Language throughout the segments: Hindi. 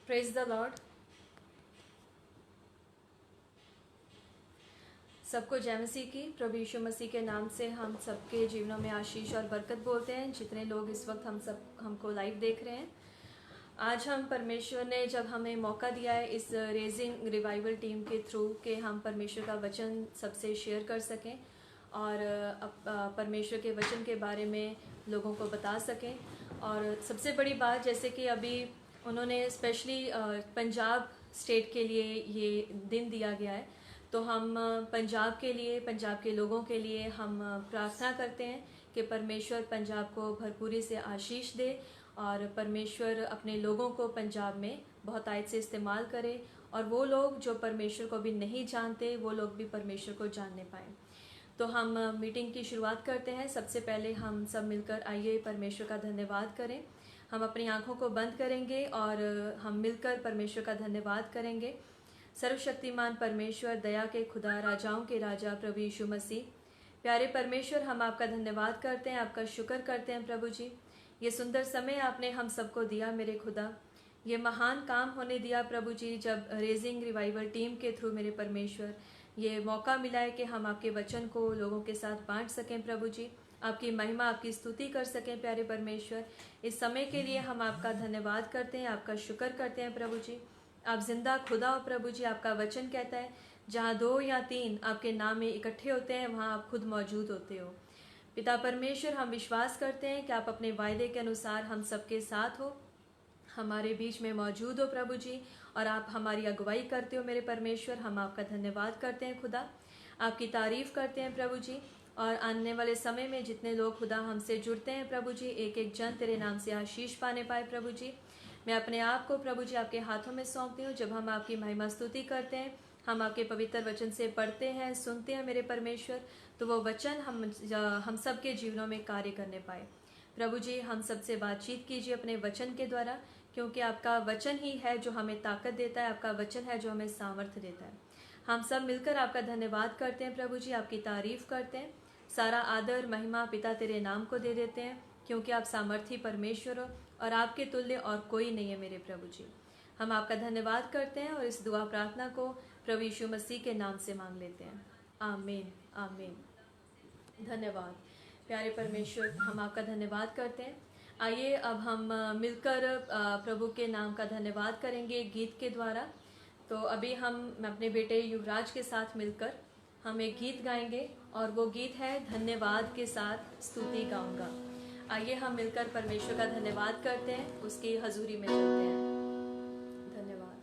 Praise the Lord. सबको जय मसीह की। प्रभु यीशु मसीह के नाम से हम सबके जीवनों में आशीष और बरकत बोलते हैं। जितने लोग इस वक्त हमको लाइव देख रहे हैं, आज हम परमेश्वर ने जब हमें मौका दिया है इस रेजिंग रिवाइवल टीम के थ्रू कि हम परमेश्वर का वचन सबसे शेयर कर सकें और परमेश्वर के वचन के बारे में लोगों को बता सकें। और सबसे बड़ी बात, जैसे कि अभी उन्होंने स्पेशली पंजाब स्टेट के लिए ये दिन दिया गया है, तो हम पंजाब के लिए, पंजाब के लोगों के लिए हम प्रार्थना करते हैं कि परमेश्वर पंजाब को भरपूरी से आशीष दे और परमेश्वर अपने लोगों को पंजाब में बहुत आयत से इस्तेमाल करे और वो लोग जो परमेश्वर को भी नहीं जानते वो लोग भी परमेश्वर को जानने पाएँ। तो हम मीटिंग की शुरुआत करते हैं। सबसे पहले हम सब मिलकर आइए परमेश्वर का धन्यवाद करें। हम अपनी आंखों को बंद करेंगे और हम मिलकर परमेश्वर का धन्यवाद करेंगे। सर्वशक्तिमान परमेश्वर, दया के खुदा, राजाओं के राजा प्रभु यीशु मसीह, प्यारे परमेश्वर, हम आपका धन्यवाद करते हैं, आपका शुक्र करते हैं प्रभु जी। ये सुंदर समय आपने हम सबको दिया मेरे खुदा, ये महान काम होने दिया प्रभु जी, जब रेजिंग रिवाइवल टीम के थ्रू मेरे परमेश्वर ये मौका मिला है कि हम आपके वचन को लोगों के साथ बांट सकें प्रभु जी, आपकी महिमा, आपकी स्तुति कर सकें प्यारे परमेश्वर। इस समय के लिए हम आपका धन्यवाद करते हैं, आपका शुक्र करते हैं प्रभु जी। आप जिंदा खुदा हो प्रभु जी। आपका वचन कहता है जहाँ 2 या 3 आपके नाम में इकट्ठे होते हैं वहाँ आप खुद मौजूद होते हो। पिता परमेश्वर, हम विश्वास करते हैं कि आप अपने वायदे के अनुसार हम सबके साथ हो, हमारे बीच में मौजूद हो प्रभु जी, और आप हमारी अगुवाई करते हो मेरे परमेश्वर। हम आपका धन्यवाद करते हैं खुदा, आपकी तारीफ करते हैं प्रभु जी। और आने वाले समय में जितने लोग खुदा हमसे जुड़ते हैं प्रभु जी, एक एक जन तेरे नाम से आशीष पाने पाए प्रभु जी। मैं अपने आप को प्रभु जी आपके हाथों में सौंपती हूँ। जब हम आपकी महिमा स्तुति करते हैं, हम आपके पवित्र वचन से पढ़ते हैं, सुनते हैं मेरे परमेश्वर, तो वो वचन हम सब के जीवनों में कार्य करने पाए प्रभु जी। हम सबसे बातचीत कीजिए अपने वचन के द्वारा, क्योंकि आपका वचन ही है जो हमें ताकत देता है, आपका वचन है जो हमें सामर्थ्य देता है। हम सब मिलकर आपका धन्यवाद करते हैं प्रभु जी, आपकी तारीफ करते हैं। सारा आदर महिमा पिता तेरे नाम को दे देते हैं, क्योंकि आप सामर्थी परमेश्वर हो और आपके तुल्य और कोई नहीं है मेरे प्रभु जी। हम आपका धन्यवाद करते हैं और इस दुआ प्रार्थना को प्रभु यीशु मसीह के नाम से मांग लेते हैं। आमीन आमीन। धन्यवाद प्यारे परमेश्वर, हम आपका धन्यवाद करते हैं। आइए अब हम मिलकर प्रभु के नाम का धन्यवाद करेंगे गीत के द्वारा। तो अभी हम अपने बेटे युवराज के साथ मिलकर हम एक गीत गाएंगे और वो गीत है धन्यवाद के साथ स्तुति गाऊंगा। आइए हम मिलकर परमेश्वर का धन्यवाद करते हैं, उसकी हजूरी में चलते हैं। धन्यवाद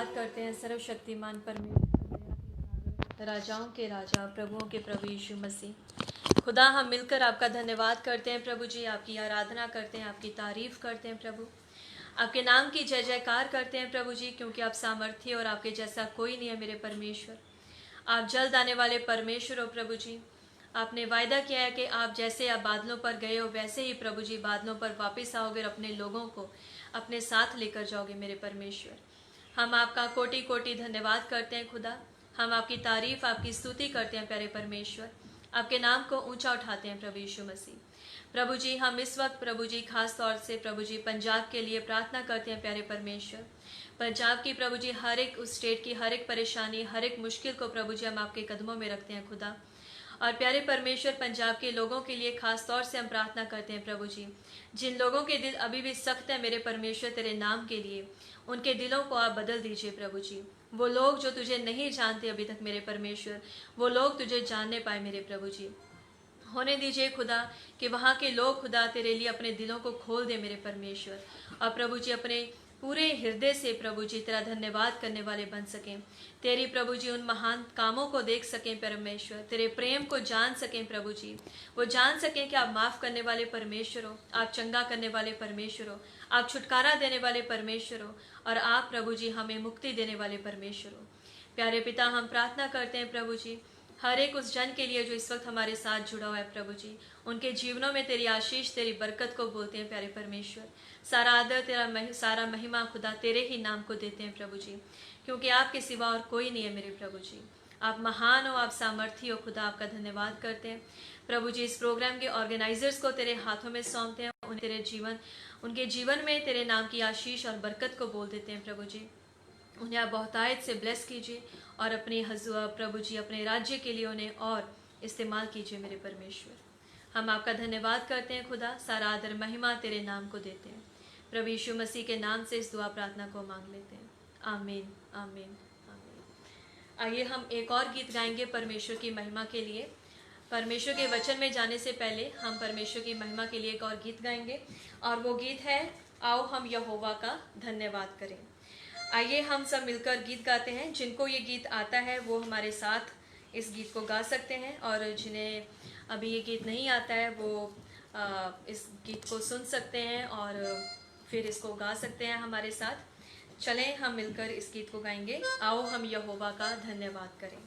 धन्यवाद करते हैं सर्वशक्तिमान परमेश्वर, राजाओं के राजा, प्रभुओं के प्रभु यीशु मसीह। खुदा हम मिलकर आपका धन्यवाद करते हैं प्रभु जी, आपकी आराधना करते हैं, आपकी तारीफ करते हैं प्रभु, आपके नाम की जय जयकार करते हैं प्रभु जी, क्योंकि आप सामर्थ्य और आपके जैसा कोई नहीं है मेरे परमेश्वर। आप जल्द आने वाले परमेश्वर हो प्रभु जी। आपने वायदा किया है कि आप जैसे आप बादलों पर गए हो वैसे ही प्रभु जी बादलों पर वापस आओगे और अपने लोगों को अपने साथ लेकर जाओगे मेरे परमेश्वर। हम आपका कोटि कोटि धन्यवाद करते हैं खुदा, हम आपकी तारीफ आपकी स्तुति करते हैं प्यारे परमेश्वर, आपके नाम को ऊंचा उठाते हैं प्रभु यीशु मसीह। प्रभु जी हम इस वक्त प्रभु जी खास तौर से प्रभु जी पंजाब के लिए प्रार्थना करते हैं प्यारे परमेश्वर। पंजाब की प्रभु जी हर एक उस स्टेट की हर एक परेशानी हर एक मुश्किल को प्रभु जी हम आपके कदमों में रखते हैं खुदा। और प्यारे परमेश्वर पंजाब के लोगों के लिए खास तौर से हम प्रार्थना करते हैं प्रभु जी, जिन लोगों के दिल अभी भी सख्त है मेरे परमेश्वर तेरे नाम के लिए, उनके दिलों को आप बदल दीजिए प्रभु जी। वो लोग जो तुझे नहीं जानते अभी तक मेरे परमेश्वर, वो लोग तुझे जानने पाए मेरे प्रभु जी। होने दीजिए खुदा कि वहाँ के लोग खुदा तेरे लिए अपने दिलों को खोल दे मेरे परमेश्वर, और प्रभु जी अपने पूरे हृदय से प्रभु जी तेरा धन्यवाद करने वाले बन सकें, तेरी प्रभु जी उन महान कामों को देख सकें परमेश्वर, तेरे प्रेम को जान सकें प्रभु जी। वो जान सकें कि आप माफ़ करने वाले परमेश्वर हो, आप चंगा करने वाले परमेश्वर हो, आप छुटकारा देने वाले परमेश्वर हो, और आप प्रभु जी हमें मुक्ति देने वाले परमेश्वर हो। प्यारे पिता हम प्रार्थना करते हैं प्रभु जी हर एक उस जन के लिए जो इस वक्त हमारे साथ जुड़ा हुआ है प्रभु जी, उनके जीवनों में तेरी आशीष तेरी बरकत को बोलते हैं प्यारे परमेश्वर। सारा आदर तेरा सारा महिमा खुदा तेरे ही नाम को देते हैं प्रभु जी, क्योंकि आपके सिवा और कोई नहीं है मेरे प्रभु जी। आप महान हो, आप सामर्थी हो खुदा, आपका धन्यवाद करते हैं प्रभु जी। इस प्रोग्राम के ऑर्गेनाइजर्स को तेरे हाथों में सौंपते हैं, उन्हें तेरे उनके जीवन में तेरे नाम की आशीष और बरकत को बोल देते हैं प्रभु जी। उन्हें आप बहुतायत से ब्लेस कीजिए और अपने प्रभु जी अपने राज्य के लिए उन्हें और इस्तेमाल कीजिए मेरे परमेश्वर। हम आपका धन्यवाद करते हैं खुदा, सारा आदर महिमा तेरे नाम को देते हैं प्रभु यीशु मसीह के नाम से इस दुआ प्रार्थना को मांग लेते हैं, आमीन आमीन आमीन। आइए हम एक और गीत गाएंगे परमेश्वर की महिमा के लिए। परमेश्वर के वचन में जाने से पहले हम परमेश्वर की महिमा के लिए एक और गीत गाएंगे, और वो गीत है आओ हम यहोवा का धन्यवाद करें। आइए हम सब मिलकर गीत गाते हैं। जिनको ये गीत आता है वो हमारे साथ इस गीत को गा सकते हैं, और जिन्हें अभी ये गीत नहीं आता है वो इस गीत को सुन सकते हैं और फिर इसको गा सकते हैं हमारे साथ। चलें हम मिलकर इस गीत को गाएंगे, आओ हम यहोवा का धन्यवाद करें।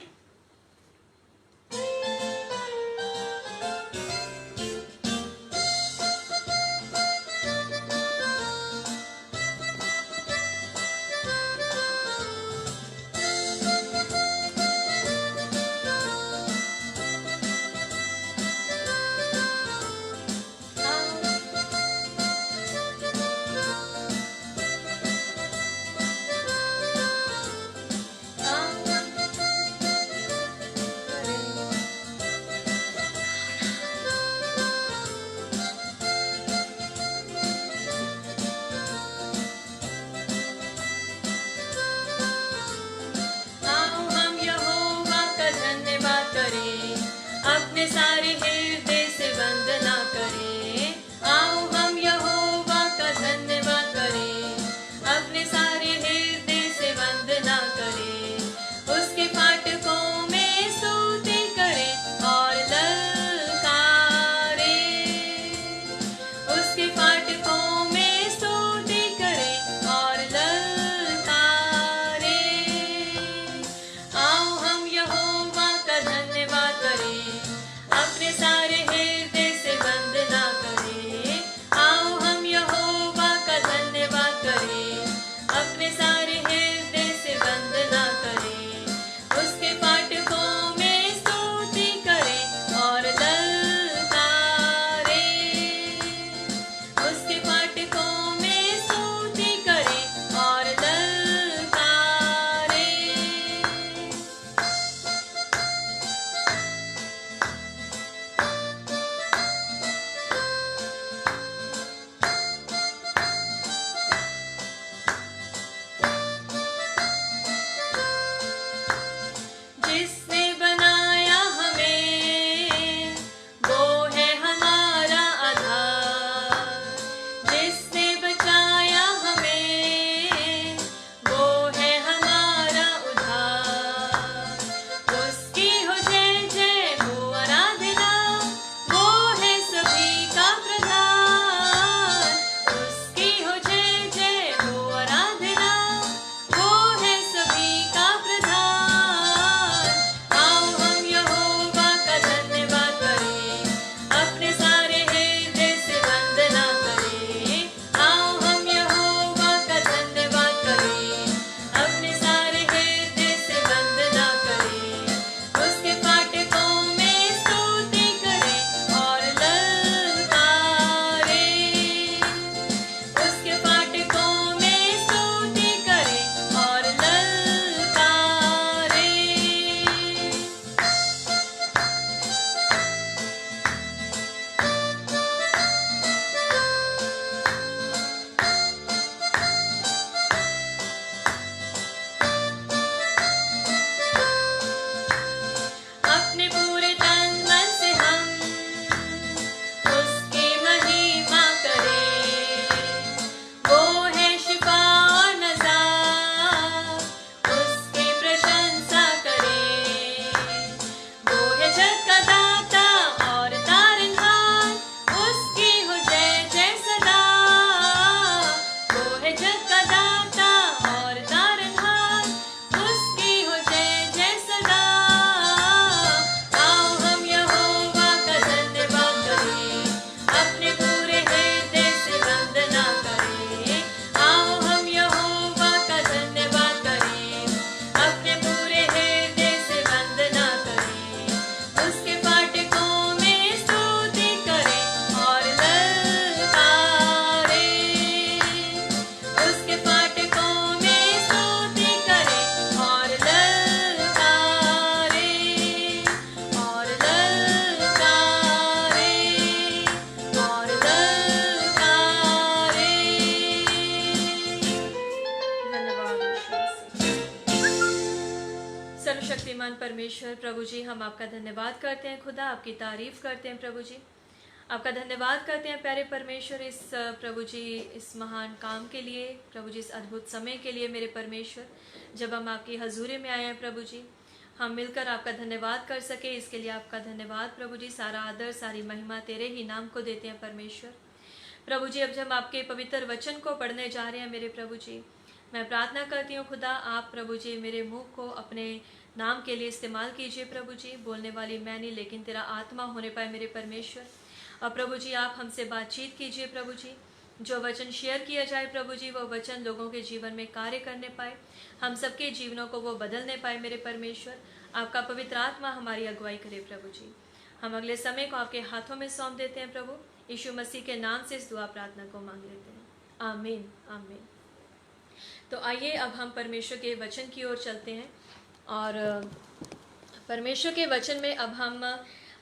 महान परमेश्वर प्रभु जी, हम आपका धन्यवाद करते हैं खुदा, आपकी तारीफ करते हैं प्रभु जी, आपका धन्यवाद करते हैं प्यारे परमेश्वर इस प्रभु जी इस महान काम के लिए, प्रभु जी इस अद्भुत समय के लिए मेरे परमेश्वर, जब हम आपकी हजूरी में आए हैं प्रभु जी, हम मिलकर आपका धन्यवाद कर सके, इसके लिए आपका धन्यवाद प्रभु जी। सारा आदर सारी महिमा तेरे ही नाम को देते हैं परमेश्वर। प्रभु जी, अब जब हम आपके पवित्र वचन को पढ़ने जा रहे हैं मेरे प्रभु जी, मैं प्रार्थना करती हूँ खुदा, आप प्रभु जी मेरे मुंह को अपने नाम के लिए इस्तेमाल कीजिए प्रभु जी। बोलने वाली मैं नहीं, लेकिन तेरा आत्मा होने पाए मेरे परमेश्वर। और प्रभु जी, आप हमसे बातचीत कीजिए प्रभु जी। जो वचन शेयर किया जाए प्रभु जी, वो वचन लोगों के जीवन में कार्य करने पाए, हम सबके जीवनों को वो बदलने पाए मेरे परमेश्वर। आपका पवित्र आत्मा हमारी अगुवाई करे प्रभु जी। हम अगले समय को आपके हाथों में सौंप देते हैं प्रभु, यीशु मसीह के नाम से इस दुआ प्रार्थना को मांग लेते हैं, आमीन आमीन। तो आइए अब हम परमेश्वर के वचन की ओर चलते हैं, और परमेश्वर के वचन में अब हम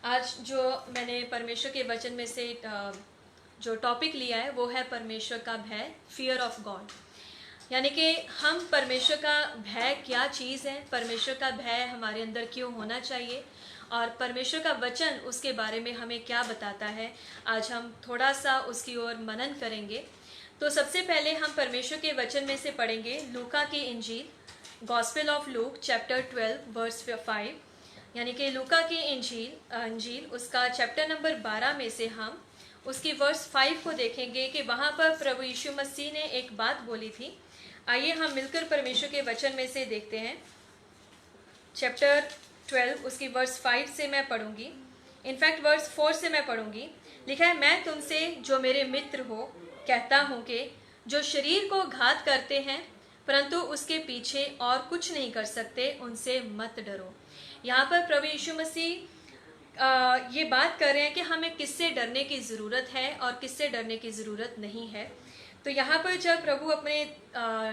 आज जो मैंने परमेश्वर के वचन में से जो टॉपिक लिया है वो है परमेश्वर का भय, फियर ऑफ गॉड। यानी कि हम परमेश्वर का भय क्या चीज़ है, परमेश्वर का भय हमारे अंदर क्यों होना चाहिए, और परमेश्वर का वचन उसके बारे में हमें क्या बताता है। आज हम थोड़ा सा उसकी ओर मनन करेंगे। तो सबसे पहले हम परमेश्वर के वचन में से पढ़ेंगे लूका की इंजील, gospel of Luke chapter 12 verse 5, यानी कि लूका की इंजील उसका चैप्टर नंबर 12 में से हम उसकी वर्स 5 को देखेंगे कि वहाँ पर प्रभु यीशु मसीह ने एक बात बोली थी। आइए हम मिलकर परमेश्वर के वचन में से देखते हैं। चैप्टर 12 उसकी वर्स 5 से मैं पढ़ूंगी, इनफैक्ट वर्स 4 से मैं पढ़ूंगी। लिखा है, मैं तुमसे जो मेरे मित्र हो कहता हूँ कि जो शरीर को घात करते हैं परंतु उसके पीछे और कुछ नहीं कर सकते, उनसे मत डरो। यहाँ पर प्रभु यीशु मसीह ये बात कर रहे हैं कि हमें किससे डरने की ज़रूरत है और किससे डरने की ज़रूरत नहीं है। तो यहाँ पर जब प्रभु अपने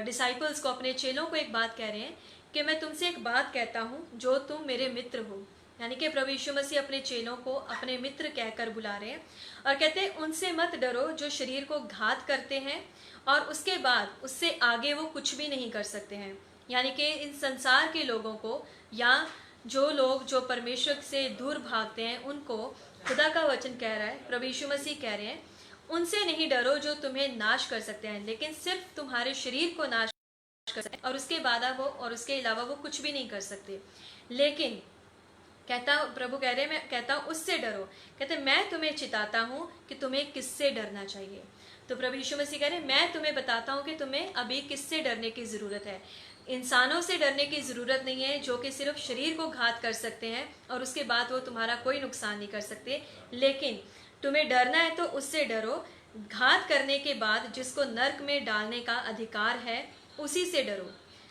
डिसाइपल्स को, अपने चेलों को एक बात कह रहे हैं कि मैं तुमसे एक बात कहता हूँ जो तुम मेरे मित्र हो, यानी कि प्रभु यीशु मसीह अपने चेलों को अपने मित्र कहकर बुला रहे हैं और कहते हैं उनसे मत डरो जो शरीर को घात करते हैं और उसके बाद उससे आगे वो कुछ भी नहीं कर सकते हैं। यानी कि इन संसार के लोगों को, या जो लोग जो परमेश्वर से दूर भागते हैं, उनको खुदा का वचन कह रहा है, प्रभु यीशु मसीह कह रहे हैं उनसे नहीं डरो जो तुम्हें नाश कर सकते हैं, लेकिन सिर्फ तुम्हारे शरीर को नाश कर सकते हैं और उसके बाद वो और उसके अलावा वो कुछ भी नहीं कर सकते। लेकिन प्रभु कह रहे हैं, मैं कहता हूँ उससे डरो। कहते मैं तुम्हें चिताता हूँ कि तुम्हें किससे डरना चाहिए। तो प्रभु यीशु मसीह कह रहे हैं मैं तुम्हें बताता हूँ कि तुम्हें अभी किससे डरने की ज़रूरत है। इंसानों से डरने की ज़रूरत नहीं है जो कि सिर्फ शरीर को घात कर सकते हैं और उसके बाद वो तुम्हारा कोई नुकसान नहीं कर सकते, लेकिन तुम्हें डरना है तो उससे डरो, घात करने के बाद जिसको नर्क में डालने का अधिकार है उसी से डरो।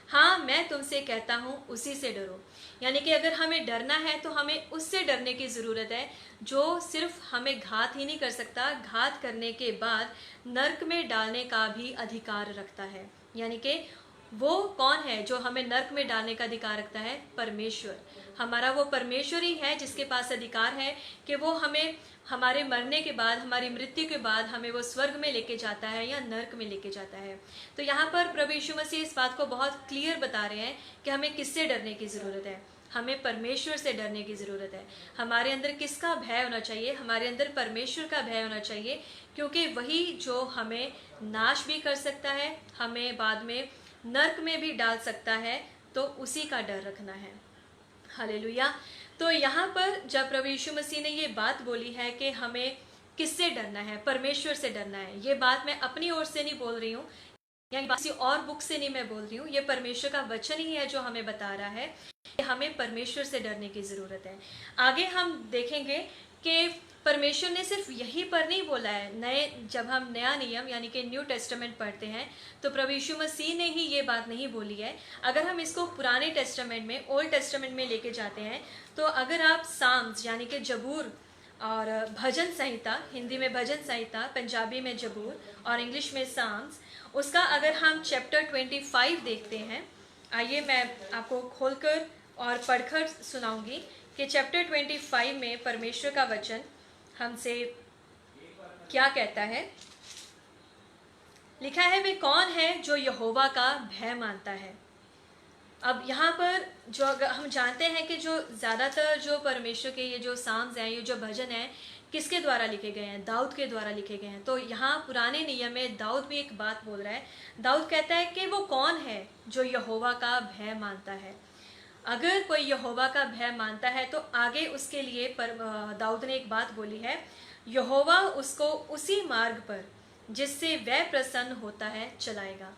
हाँ, मैं तुमसे कहता हूँ उसी से डरो। यानी कि अगर हमें डरना है तो हमें उससे डरने की ज़रूरत है जो सिर्फ हमें घात ही नहीं कर सकता, घात करने के बाद नर्क में डालने का भी अधिकार रखता है। यानी कि वो कौन है जो हमें नर्क में डालने का अधिकार रखता है? परमेश्वर। हमारा वो परमेश्वर ही है जिसके पास अधिकार है कि वो हमें हमारे मरने के बाद, हमारी मृत्यु के बाद हमें वो स्वर्ग में लेके जाता है या नर्क में लेके जाता है। तो यहाँ पर प्रभु यीशु मसीह इस बात को बहुत क्लियर बता रहे हैं कि हमें किससे डरने की ज़रूरत है। हमें परमेश्वर से डरने की ज़रूरत है। हमारे अंदर किसका भय होना चाहिए? हमारे अंदर परमेश्वर का भय होना चाहिए, क्योंकि वही जो हमें नाश भी कर सकता है, हमें बाद में नर्क में भी डाल सकता है, तो उसी का डर रखना है। हालेलुया। तो यहाँ पर जब प्रभु यीशु मसीह ने ये बात बोली है कि हमें किससे डरना है? परमेश्वर से डरना है। ये बात मैं अपनी ओर से नहीं बोल रही हूँ या किसी और बुक से नहीं मैं बोल रही हूँ, ये परमेश्वर का वचन ही है जो हमें बता रहा है कि हमें परमेश्वर से डरने की ज़रूरत है। आगे हम देखेंगे कि परमेश्वर ने सिर्फ यहीं पर नहीं बोला है। जब हम नया नियम यानी कि न्यू टेस्टामेंट पढ़ते हैं तो प्रभु यीशु मसीह ने ही ये बात नहीं बोली है। अगर हम इसको पुराने टेस्टामेंट में, ओल्ड टेस्टामेंट में लेके जाते हैं, तो अगर आप साम्स यानी कि जबूर और भजन संहिता, हिंदी में भजन संहिता, पंजाबी में जबूर और इंग्लिश में साम्स, उसका अगर हम चैप्टर 25 देखते हैं, आइए मैं आपको खोलकर और पढ़कर सुनाऊंगी कि चैप्टर 25 में परमेश्वर का वचन हमसे क्या कहता है। लिखा है, वे कौन है जो यहोवा का भय मानता है अब यहाँ पर जो हम जानते हैं कि जो ज़्यादातर जो परमेश्वर के ये जो साम्स हैं, ये जो भजन हैं, किसके द्वारा लिखे गए हैं? दाऊद के द्वारा लिखे गए हैं। तो यहाँ पुराने नियम में दाऊद भी एक बात बोल रहा है। दाऊद कहता है कि वो कौन है जो यहोवा का भय मानता है। अगर कोई यहोवा का भय मानता है तो आगे उसके लिए दाऊद ने एक बात बोली है, यहोवा उसको उसी मार्ग पर जिससे वह प्रसन्न होता है चलाएगा।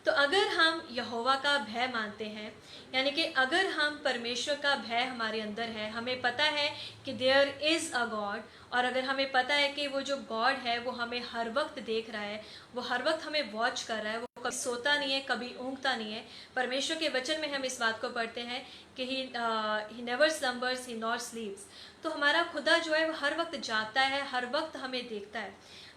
तो अगर हम यहोवा का भय मानते हैं, यानी कि अगर हम परमेश्वर का भय हमारे अंदर है, हमें पता है कि देयर इज़ अ गॉड, और अगर हमें पता है कि वो जो गॉड है वो हमें हर वक्त देख रहा है, वो हर वक्त हमें वॉच कर रहा है, वो कभी सोता नहीं है, कभी ऊँगता नहीं है। परमेश्वर के वचन में हम इस बात को पढ़ते हैं कि he never slumbers, he not स्लीप्स। तो हमारा खुदा जो है वो हर वक्त जागता है, हर वक्त हमें देखता है।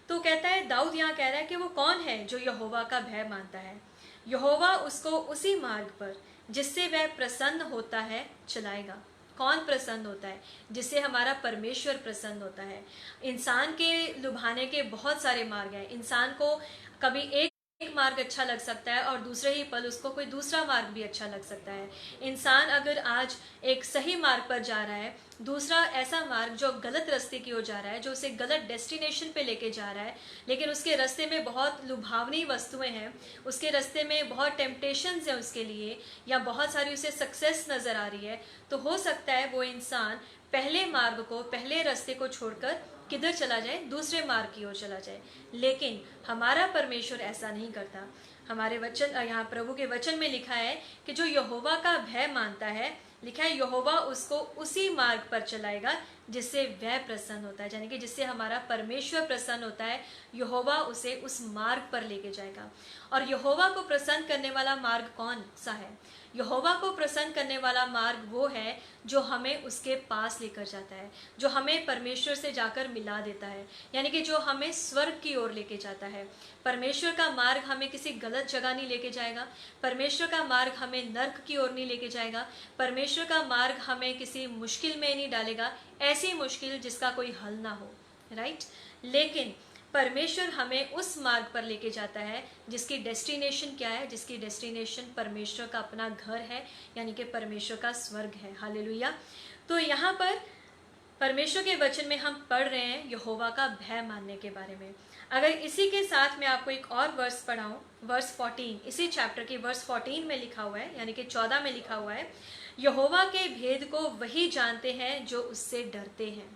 तो कहता है, दाऊद यहाँ कह रहा है कि वो कौन है जो यहोवा का भय मानता है। यहोवा उसको उसी मार्ग पर जिससे वह प्रसन्न होता है चलाएगा। कौन प्रसन्न होता है? जिससे हमारा परमेश्वर प्रसन्न होता है। इंसान के लुभाने के बहुत सारे मार्ग हैं। इंसान को कभी एक मार्ग अच्छा लग सकता है और दूसरे ही पल उसको कोई दूसरा मार्ग भी अच्छा लग सकता है। इंसान अगर आज एक सही मार्ग पर जा रहा है, दूसरा ऐसा मार्ग जो गलत रास्ते की ओर जा रहा है, जो उसे गलत डेस्टिनेशन पे लेके जा रहा है, लेकिन उसके रास्ते में बहुत लुभावनी वस्तुएं हैं, उसके रास्ते में बहुत टेम्पटेशंस हैं उसके लिए, या बहुत सारी उसे सक्सेस नज़र आ रही है, तो हो सकता है वो इंसान पहले मार्ग को, पहले रास्ते को छोड़कर किधर चला जाए? दूसरे मार्ग की ओर चला जाए। लेकिन हमारा परमेश्वर ऐसा नहीं करता। हमारे वचन, यहाँ प्रभु के वचन में लिखा है कि जो यहोवा का भय मानता है, लिखा है यहोवा उसको उसी मार्ग पर चलाएगा जिससे वह प्रसन्न होता है, यानी कि जिससे हमारा परमेश्वर प्रसन्न होता है, यहोवा उसे उस मार्ग पर लेके जाएगा। और यहोवा को प्रसन्न करने वाला मार्ग कौन सा है? यहोवा को प्रसन्न करने वाला मार्ग वो है जो हमें उसके पास लेकर जाता है, जो हमें परमेश्वर से जाकर मिला देता है, यानी कि जो हमें स्वर्ग की ओर लेके जाता है। परमेश्वर का मार्ग हमें किसी गलत जगह नहीं लेके जाएगा। परमेश्वर का मार्ग हमें नर्क की ओर नहीं लेके जाएगा। परमेश्वर का मार्ग हमें किसी मुश्किल में नहीं डालेगा, ऐसी मुश्किल जिसका कोई हल ना हो, राइट। लेकिन परमेश्वर हमें उस मार्ग पर लेके जाता है जिसकी डेस्टिनेशन क्या है? जिसकी डेस्टिनेशन परमेश्वर का अपना घर है, यानी कि परमेश्वर का स्वर्ग है। हालेलुया। तो यहाँ पर परमेश्वर के वचन में हम पढ़ रहे हैं यहोवा का भय मानने के बारे में। अगर इसी के साथ मैं आपको एक और वर्स पढ़ाऊं, वर्स 14, इसी चैप्टर के वर्स 14 में लिखा हुआ है, यानी कि 14 में लिखा हुआ है, यहोवा के भेद को वही जानते हैं जो उससे डरते हैं।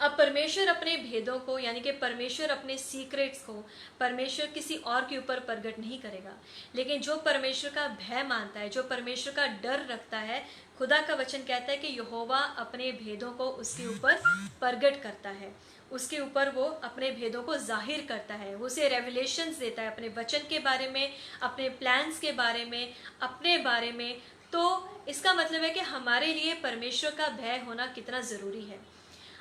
अब परमेश्वर अपने भेदों को, यानी कि परमेश्वर अपने सीक्रेट्स को परमेश्वर किसी और के ऊपर प्रगट नहीं करेगा, लेकिन जो परमेश्वर का भय मानता है, जो परमेश्वर का डर रखता है, खुदा का वचन कहता है कि यहोवा अपने भेदों को उसके ऊपर प्रगट करता है, उसके ऊपर वो अपने भेदों को जाहिर करता है, वो उसे रेवलेशंस देता है अपने वचन के बारे में, अपने प्लान्स के बारे में, अपने बारे में। तो इसका मतलब है कि हमारे लिए परमेश्वर का भय होना कितना ज़रूरी है।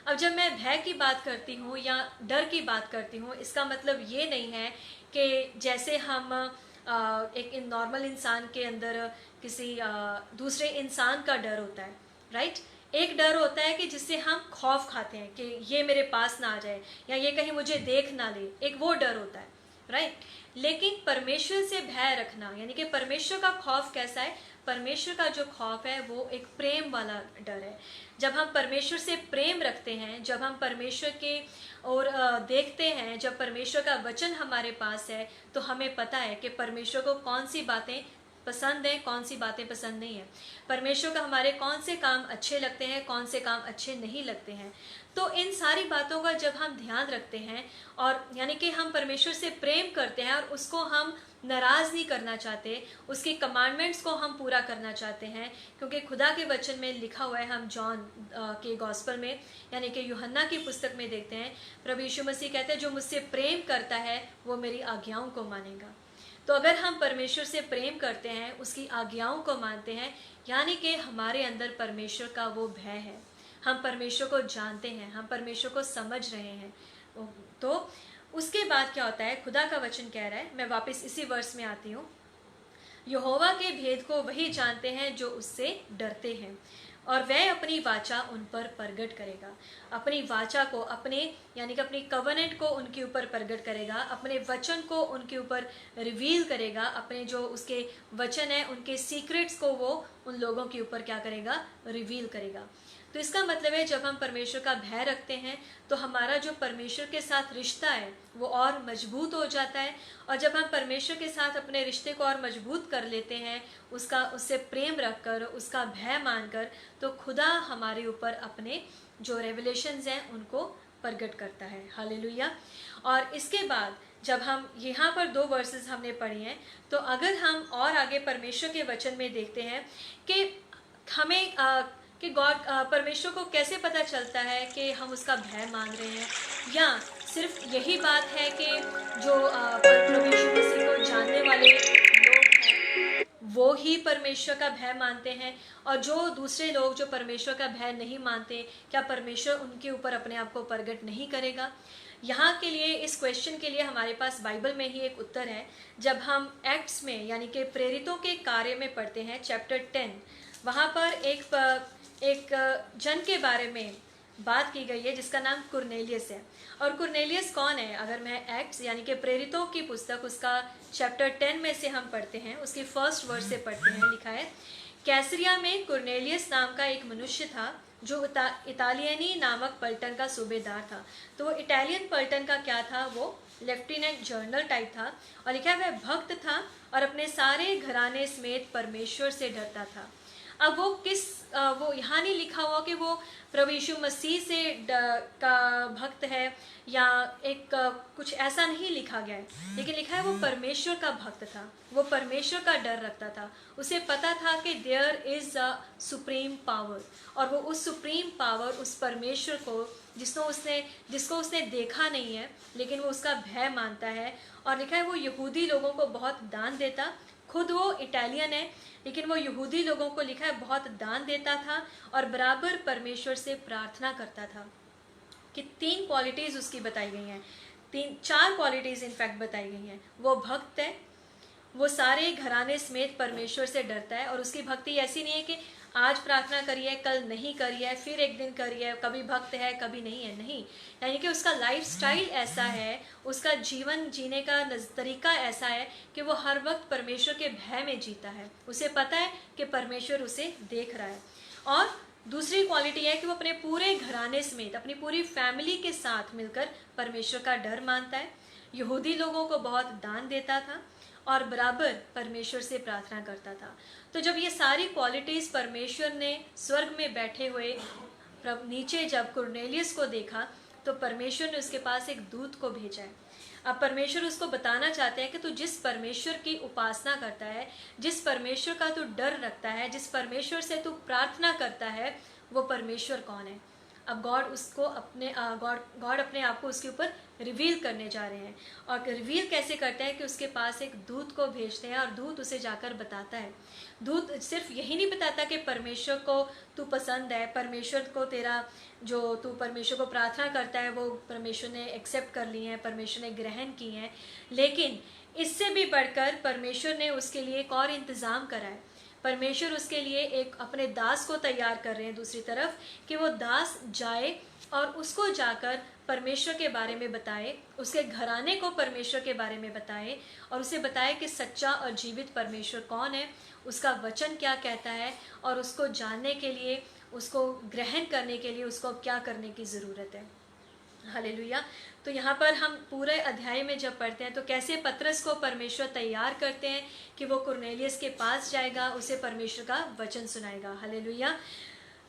अब जब मैं भय की बात करती हूँ या डर की बात करती हूँ, इसका मतलब ये नहीं है कि जैसे हम एक नॉर्मल इंसान के अंदर किसी दूसरे इंसान का डर होता है, राइट। एक डर होता है कि जिससे हम खौफ खाते हैं कि ये मेरे पास ना आ जाए या ये कहीं मुझे देख ना ले, एक वो डर होता है, राइट। लेकिन परमेश्वर से भय रखना, यानी कि परमेश्वर का खौफ कैसा है? परमेश्वर का जो खौफ है वो एक प्रेम वाला डर है। जब हम परमेश्वर से प्रेम रखते हैं, जब हम परमेश्वर के और देखते हैं, जब परमेश्वर का वचन हमारे पास है, तो हमें पता है कि परमेश्वर को कौन सी बातें पसंद है, कौन सी बातें पसंद नहीं है, परमेश्वर का हमारे कौन से काम अच्छे लगते हैं, कौन से काम अच्छे नहीं लगते हैं। तो इन सारी बातों का जब हम ध्यान रखते हैं और यानी कि हम परमेश्वर से प्रेम करते हैं और उसको हम नाराज़ नहीं करना चाहते, उसके कमांडमेंट्स को हम पूरा करना चाहते हैं, क्योंकि खुदा के वचन में लिखा हुआ है, हम जॉन के गॉस्पल में यानी कि यूहन्ना की पुस्तक में देखते हैं, प्रभु यीशु मसीह कहते हैं जो मुझसे प्रेम करता है वो मेरी आज्ञाओं को मानेगा। तो अगर हम परमेश्वर से प्रेम करते हैं, उसकी आज्ञाओं को मानते हैं, यानी कि हमारे अंदर परमेश्वर का वो भय है, हम परमेश्वर को जानते हैं, हम परमेश्वर को समझ रहे हैं। तो उसके बाद क्या होता है? खुदा का वचन कह रहा है, मैं वापस इसी वर्स में आती हूँ, यहोवा के भेद को वही जानते हैं जो उससे डरते हैं। और वह अपनी वाचा उन पर प्रगट करेगा। अपनी वाचा को, अपने यानी कि अपनी कवनेंट को उनके ऊपर प्रगट करेगा, अपने वचन को उनके ऊपर रिवील करेगा, अपने जो उसके वचन है उनके सीक्रेट्स को वो उन लोगों के ऊपर क्या करेगा, रिवील करेगा। तो इसका मतलब है जब हम परमेश्वर का भय रखते हैं तो हमारा जो परमेश्वर के साथ रिश्ता है वो और मजबूत हो जाता है। और जब हम परमेश्वर के साथ अपने रिश्ते को और मजबूत कर लेते हैं, उससे प्रेम रखकर, उसका भय मानकर, तो खुदा हमारे ऊपर अपने जो रेवलेशंस हैं उनको प्रकट करता है। हालेलुया। और इसके बाद जब हम यहाँ पर 2 वर्सेस हमने पढ़े हैं, तो अगर हम और आगे परमेश्वर के वचन में देखते हैं कि हमें कि गॉड परमेश्वर को कैसे पता चलता है कि हम उसका भय मान रहे हैं, या सिर्फ यही बात है कि जो प्रभु यीशु मसीह को जानने वाले लोग हैं वो ही परमेश्वर का भय मानते हैं, और जो दूसरे लोग जो परमेश्वर का भय नहीं मानते, क्या परमेश्वर उनके ऊपर अपने आप को प्रकट नहीं करेगा? यहाँ के लिए, इस क्वेश्चन के लिए हमारे पास बाइबल में ही एक उत्तर है। जब हम एक्ट्स में यानी कि प्रेरितों के कार्य में पढ़ते हैं चैप्टर 10, वहाँ पर एक जन के बारे में बात की गई है जिसका नाम कुरनेलियस है। और कुरनेलियस कौन है? अगर मैं एक्ट्स यानी कि प्रेरितों की पुस्तक उसका चैप्टर 10 में से हम पढ़ते हैं, उसकी फर्स्ट वर्स से पढ़ते हैं, लिखा है, कैसरिया में कुरनेलियस नाम का एक मनुष्य था जो इतालियनी नामक पलटन का सूबेदार था। तो वो इटालियन पलटन का क्या था? वो लेफ्टिनेंट जनरल टाइप था। और लिखा है वह भक्त था और अपने सारे घराने समेत परमेश्वर से डरता था। अब वो यहाँ नहीं लिखा हुआ कि वो प्रभु यीशु मसीह से का भक्त है, या कुछ ऐसा नहीं लिखा गया है, लेकिन लिखा है वो परमेश्वर का भक्त था, वो परमेश्वर का डर रखता था। उसे पता था कि there is a supreme power, और वो उस सुप्रीम पावर, उस परमेश्वर को जिसको उसने देखा नहीं है, लेकिन वो उसका भय मानता है। और लिखा है वो यहूदी लोगों को बहुत दान देता। खुद वो इटालियन है, लेकिन वो यहूदी लोगों को, लिखा है, बहुत दान देता था और बराबर परमेश्वर से प्रार्थना करता था। कि 3 क्वालिटीज़ उसकी बताई गई हैं, 4 क्वालिटीज़ इनफैक्ट बताई गई हैं। वो भक्त है, वो सारे घराने समेत परमेश्वर से डरता है, और उसकी भक्ति ऐसी नहीं है कि आज प्रार्थना करी है, कल नहीं करी है, फिर एक दिन करी है, कभी भक्त है कभी नहीं है, नहीं। यानी कि उसका लाइफ स्टाइल ऐसा है, उसका जीवन जीने का तरीका ऐसा है कि वो हर वक्त परमेश्वर के भय में जीता है। उसे पता है कि परमेश्वर उसे देख रहा है। और दूसरी क्वालिटी है कि वो अपने पूरे घराने समेत, अपनी पूरी फैमिली के साथ मिलकर परमेश्वर का डर मानता है, यहूदी लोगों को बहुत दान देता था और बराबर परमेश्वर से प्रार्थना करता था। तो जब ये सारी क्वालिटीज़ परमेश्वर ने स्वर्ग में बैठे हुए नीचे जब कुरनेलियस को देखा, तो परमेश्वर ने उसके पास एक दूत को भेजा है। अब परमेश्वर उसको बताना चाहते हैं कि तू जिस परमेश्वर की उपासना करता है, जिस परमेश्वर का तू डर रखता है, जिस परमेश्वर से तू प्रार्थना करता है, वो परमेश्वर कौन है। अब गॉड अपने आप को उसके ऊपर रिवील करने जा रहे हैं। और रिवील कैसे करते हैं कि उसके पास एक दूत को भेजते हैं, और दूत उसे जाकर बताता है। दूत सिर्फ यही नहीं बताता कि परमेश्वर को तू पसंद है, परमेश्वर को तेरा जो तू परमेश्वर को प्रार्थना करता है वो परमेश्वर ने एक्सेप्ट कर ली है, परमेश्वर ने ग्रहण की है, लेकिन इससे भी बढ़कर परमेश्वर ने उसके लिए एक और इंतज़ाम करा है। परमेश्वर उसके लिए एक अपने दास को तैयार कर रहे हैं दूसरी तरफ, कि वो दास जाए और उसको जाकर परमेश्वर के बारे में बताए, उसके घराने को परमेश्वर के बारे में बताए, और उसे बताए कि सच्चा और जीवित परमेश्वर कौन है, उसका वचन क्या कहता है, और उसको जानने के लिए, उसको ग्रहण करने के लिए उसको क्या करने की ज़रूरत है। हालेलुया। तो यहाँ पर हम पूरे अध्याय में जब पढ़ते हैं तो कैसे पतरस को परमेश्वर तैयार करते हैं कि वो कुरनेलियस के पास जाएगा, उसे परमेश्वर का वचन सुनाएगा। हालेलुया।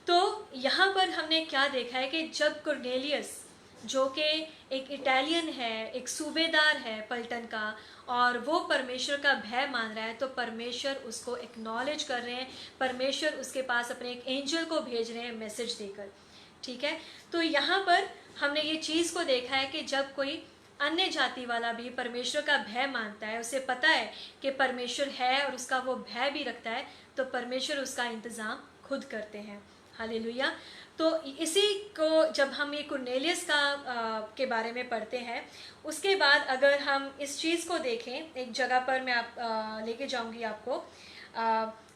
तो यहाँ पर हमने क्या देखा है कि जब कुरनेलियस, जो कि एक इटालियन है, एक सूबेदार है पलटन का, और वो परमेश्वर का भय मान रहा है, तो परमेश्वर उसको एक्नॉलेज कर रहे हैं, परमेश्वर उसके पास अपने एक एंजल को भेज रहे हैं मैसेज देकर। ठीक है। तो यहाँ पर हमने ये चीज़ को देखा है कि जब कोई अन्य जाति वाला भी परमेश्वर का भय मानता है, उसे पता है कि परमेश्वर है और उसका वो भय भी रखता है, तो परमेश्वर उसका इंतज़ाम खुद करते हैं। हालेलुया। तो इसी को जब हम ये कुरनेलियस के बारे में पढ़ते हैं, उसके बाद अगर हम इस चीज़ को देखें, एक जगह पर मैं लेके जाऊंगी आपको,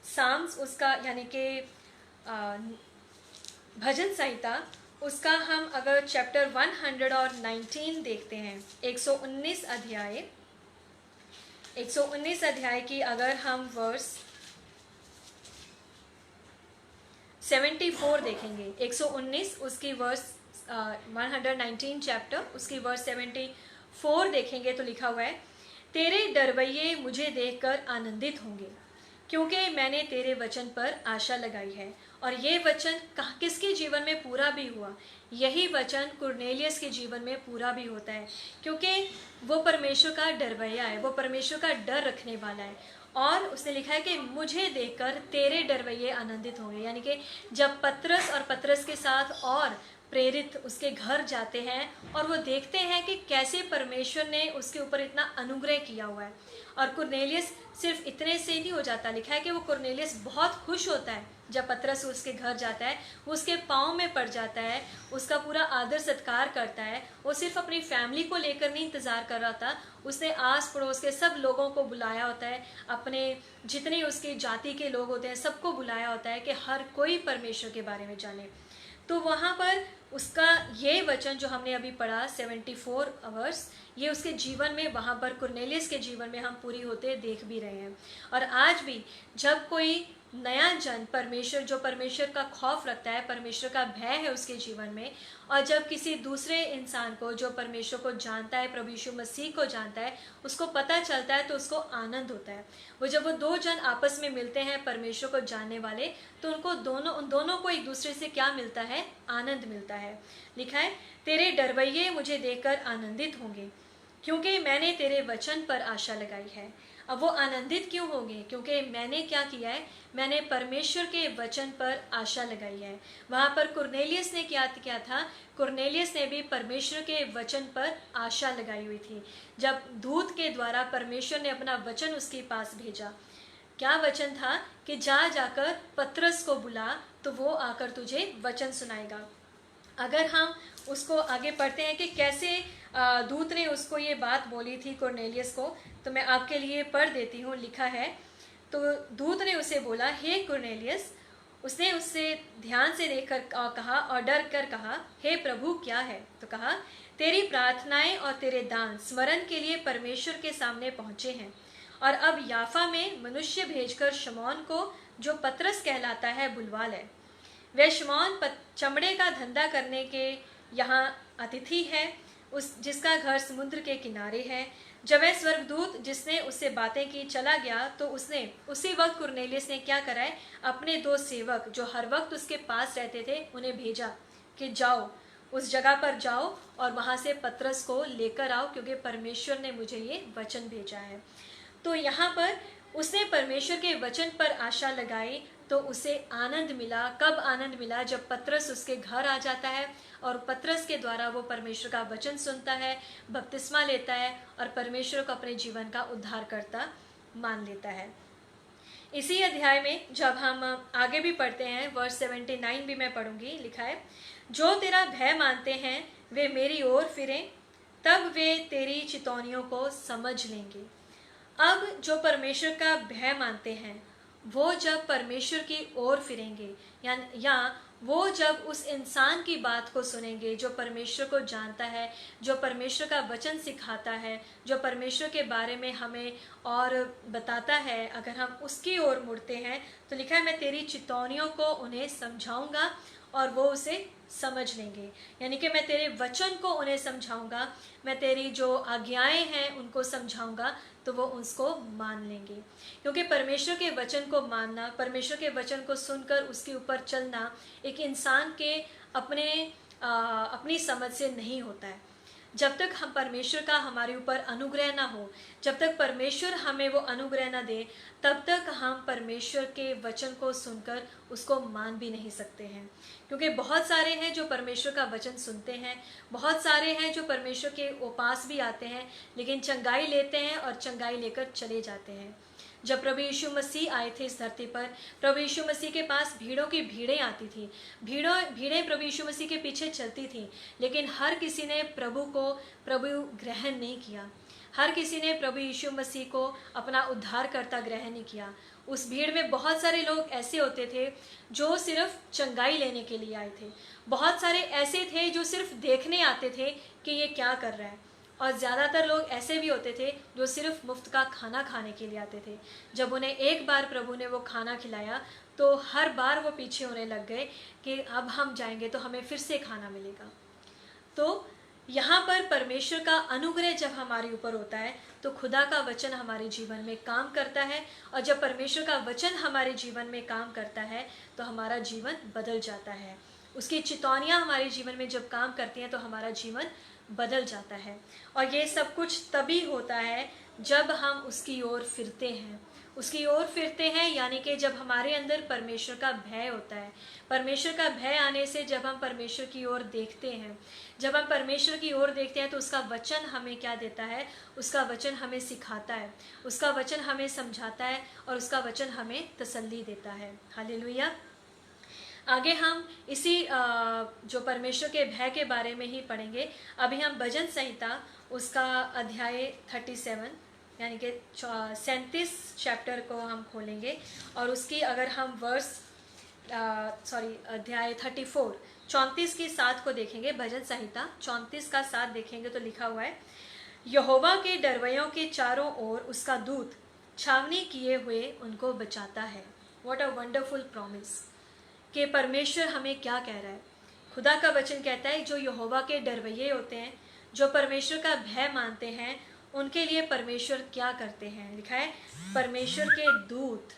साम्स उसका यानी कि भजन संहिता उसका हम अगर चैप्टर 119 देखते हैं, 119 अध्याय की अगर हम वर्स 74 देखेंगे, 119 उसकी वर्स 119 चैप्टर उसकी वर्स 74 देखेंगे तो लिखा हुआ है, तेरे डरवैये मुझे देखकर आनंदित होंगे क्योंकि मैंने तेरे वचन पर आशा लगाई है। और ये वचन किसके जीवन में पूरा भी हुआ? यही वचन कुरनेलियस के जीवन में पूरा भी होता है, क्योंकि वो परमेश्वर का डरवैया है, वो परमेश्वर का डर रखने वाला है। और उसने लिखा है कि मुझे देखकर तेरे डरवैये आनंदित होंगे, यानी कि जब पतरस और पतरस के साथ और प्रेरित उसके घर जाते हैं और वो देखते हैं कि कैसे परमेश्वर ने उसके ऊपर इतना अनुग्रह किया हुआ है। और कुरनेलियस सिर्फ इतने से नहीं हो जाता, लिखा है कि वो कुरनेलियस बहुत खुश होता है जब पतरस उसके घर जाता है, वो उसके पाँव में पड़ जाता है, उसका पूरा आदर सत्कार करता है। वो सिर्फ अपनी फैमिली को लेकर नहीं इंतज़ार कर रहा था, उसने आस पड़ोस के सब लोगों को बुलाया होता है, अपने जितने उसकी जाति के लोग होते हैं सबको बुलाया होता है कि हर कोई परमेश्वर के बारे में जाने। तो वहाँ पर उसका ये वचन जो हमने अभी पढ़ा 74 आवर्स, ये उसके जीवन में वहाँ पर कुरनेलियस के जीवन में हम पूरी होते देख भी रहे हैं। और आज भी जब कोई नया जन परमेश्वर, जो परमेश्वर का खौफ रखता है, परमेश्वर का भय है उसके जीवन में, और जब किसी दूसरे इंसान को जो परमेश्वर को जानता है, प्रभु यीशु मसीह को जानता है, उसको पता चलता है तो उसको आनंद होता है। वो जब वो दो जन आपस में मिलते हैं परमेश्वर को जानने वाले, तो उन दोनों को एक दूसरे से क्या मिलता है? आनंद मिलता है। लिखा है, तेरे डरवैये मुझे देखकर आनंदित होंगे क्योंकि मैंने तेरे वचन पर आशा लगाई है। अब वो आनंदित क्यों होंगे? क्योंकि मैंने क्या किया है? मैंने परमेश्वर के वचन पर आशा लगाई है। वहाँ पर कुरनेलियस ने क्या किया था? कुरनेलियस ने भी परमेश्वर के वचन पर आशा लगाई हुई थी। जब दूत के द्वारा परमेश्वर ने अपना वचन उसके पास भेजा, क्या वचन था? कि जाकर पतरस को बुला तो वो आकर तुझे वचन सुनाएगा। अगर हम उसको आगे पढ़ते हैं कि कैसे दूत ने उसको ये बात बोली थी कुरनेलियस को, तो मैं आपके लिए पढ़ देती हूँ। लिखा है, तो दूत ने उसे बोला, हे कुरनेलियस। उसने उससे ध्यान से देखकर कहा और डर कर कहा, हे प्रभु क्या है? तो कहा, तेरी प्रार्थनाएं और तेरे दान स्मरण के लिए परमेश्वर के सामने पहुँचे हैं, और अब याफा में मनुष्य भेजकर शमौन को, जो पतरस कहलाता है, बुलवा ले। वह शमौन चमड़े का धंधा करने के यहाँ अतिथि है, जिसका घर समुद्र के किनारे है। जब वह स्वर्गदूत जिसने उससे बातें की चला गया, तो उसने उसी वक्त कुरनेलियस ने क्या करा है? अपने दो सेवक जो हर वक्त उसके पास रहते थे, उन्हें भेजा कि जाओ, उस जगह पर जाओ और वहाँ से पतरस को लेकर आओ, क्योंकि परमेश्वर ने मुझे ये वचन भेजा है। तो यहाँ पर उसने परमेश्वर के वचन पर आशा लगाई तो उसे आनंद मिला। कब आनंद मिला? जब पतरस उसके घर आ जाता है और पतरस के द्वारा वो परमेश्वर का वचन सुनता है, बपतिस्मा लेता है और परमेश्वर को अपने जीवन का उद्धारकर्ता मान लेता है। इसी अध्याय में जब हम आगे भी पढ़ते हैं, वर्स 79 भी मैं पढ़ूंगी। लिखा है, जो तेरा भय मानते हैं वे मेरी ओर फिरें, तब वे तेरी चितौनियों को समझ लेंगे। अब जो परमेश्वर का भय मानते हैं वो जब परमेश्वर की ओर फिरेंगे, या वो जब उस इंसान की बात को सुनेंगे जो परमेश्वर को जानता है, जो परमेश्वर का वचन सिखाता है, जो परमेश्वर के बारे में हमें और बताता है, अगर हम उसकी ओर मुड़ते हैं तो लिखा है, मैं तेरी चितौनियों को उन्हें समझाऊंगा और वो उसे समझ लेंगे। यानी कि मैं तेरे वचन को उन्हें समझाऊंगा, मैं तेरी जो आज्ञाएं हैं उनको समझाऊंगा, तो वो उसको मान लेंगे। क्योंकि परमेश्वर के वचन को मानना, परमेश्वर के वचन को सुनकर उसके ऊपर चलना एक इंसान के अपनी समझ से नहीं होता है। जब तक हम परमेश्वर का हमारे ऊपर अनुग्रह ना हो, जब तक परमेश्वर हमें वो अनुग्रह ना दे, तब तक हम परमेश्वर के वचन को सुनकर उसको मान भी नहीं सकते हैं। क्योंकि बहुत सारे हैं जो परमेश्वर का वचन सुनते हैं, बहुत सारे हैं जो परमेश्वर के पास भी आते हैं, लेकिन चंगाई लेते हैं और चंगाई लेकर चले जाते हैं। जब प्रभु यीशु मसीह आए थे इस धरती पर, प्रभु यीशु मसीह के पास भीड़ों की भीड़ें आती थी, भीड़ें प्रभु यीशु मसीह के पीछे चलती थी, लेकिन हर किसी ने प्रभु ग्रहण नहीं किया। हर किसी ने प्रभु यीशु मसीह को अपना उद्धारकर्ता ग्रहण नहीं किया। उस भीड़ में बहुत सारे लोग ऐसे होते थे जो सिर्फ चंगाई लेने के लिए आए थे, बहुत सारे ऐसे थे जो सिर्फ देखने आते थे कि ये क्या कर रहा है, और ज़्यादातर लोग ऐसे भी होते थे जो सिर्फ मुफ्त का खाना खाने के लिए आते थे। जब उन्हें एक बार प्रभु ने वो खाना खिलाया तो हर बार वो पीछे होने लग गए कि अब हम जाएंगे तो हमें फिर से खाना मिलेगा। तो यहाँ पर परमेश्वर का अनुग्रह जब हमारे ऊपर होता है तो खुदा का वचन हमारे जीवन में काम करता है, और जब परमेश्वर का वचन हमारे जीवन में काम करता है तो हमारा जीवन बदल जाता है। उसकी चितौनियाँ हमारे जीवन में जब काम करती हैं तो हमारा जीवन बदल जाता है। और ये सब कुछ तभी होता है जब हम उसकी ओर फिरते हैं। उसकी ओर फिरते हैं यानी कि जब हमारे अंदर परमेश्वर का भय होता है। परमेश्वर का भय आने से जब हम परमेश्वर की ओर देखते हैं, जब हम परमेश्वर की ओर देखते हैं तो उसका वचन हमें क्या देता है, उसका वचन हमें सिखाता है, उसका वचन हमें समझाता है, और उसका वचन हमें तसल्ली देता है। हालेलुया। आगे हम इसी जो परमेश्वर के भय के बारे में ही पढ़ेंगे। अभी हम भजन संहिता उसका अध्याय 37 यानी कि 37 चैप्टर को हम खोलेंगे, और उसकी अगर हम अध्याय 34 34 की 7 को देखेंगे। भजन संहिता 34 का 7 देखेंगे तो लिखा हुआ है, यहोवा के डरवैयों के चारों ओर उसका दूत छावनी किए हुए उनको बचाता है। व्हाट अ वंडरफुल प्रॉमिस कि परमेश्वर हमें क्या कह रहा है। खुदा का वचन कहता है जो यहोवा के डरवैये होते हैं, जो परमेश्वर का भय मानते हैं, उनके लिए परमेश्वर क्या करते हैं। लिखा है परमेश्वर के दूत,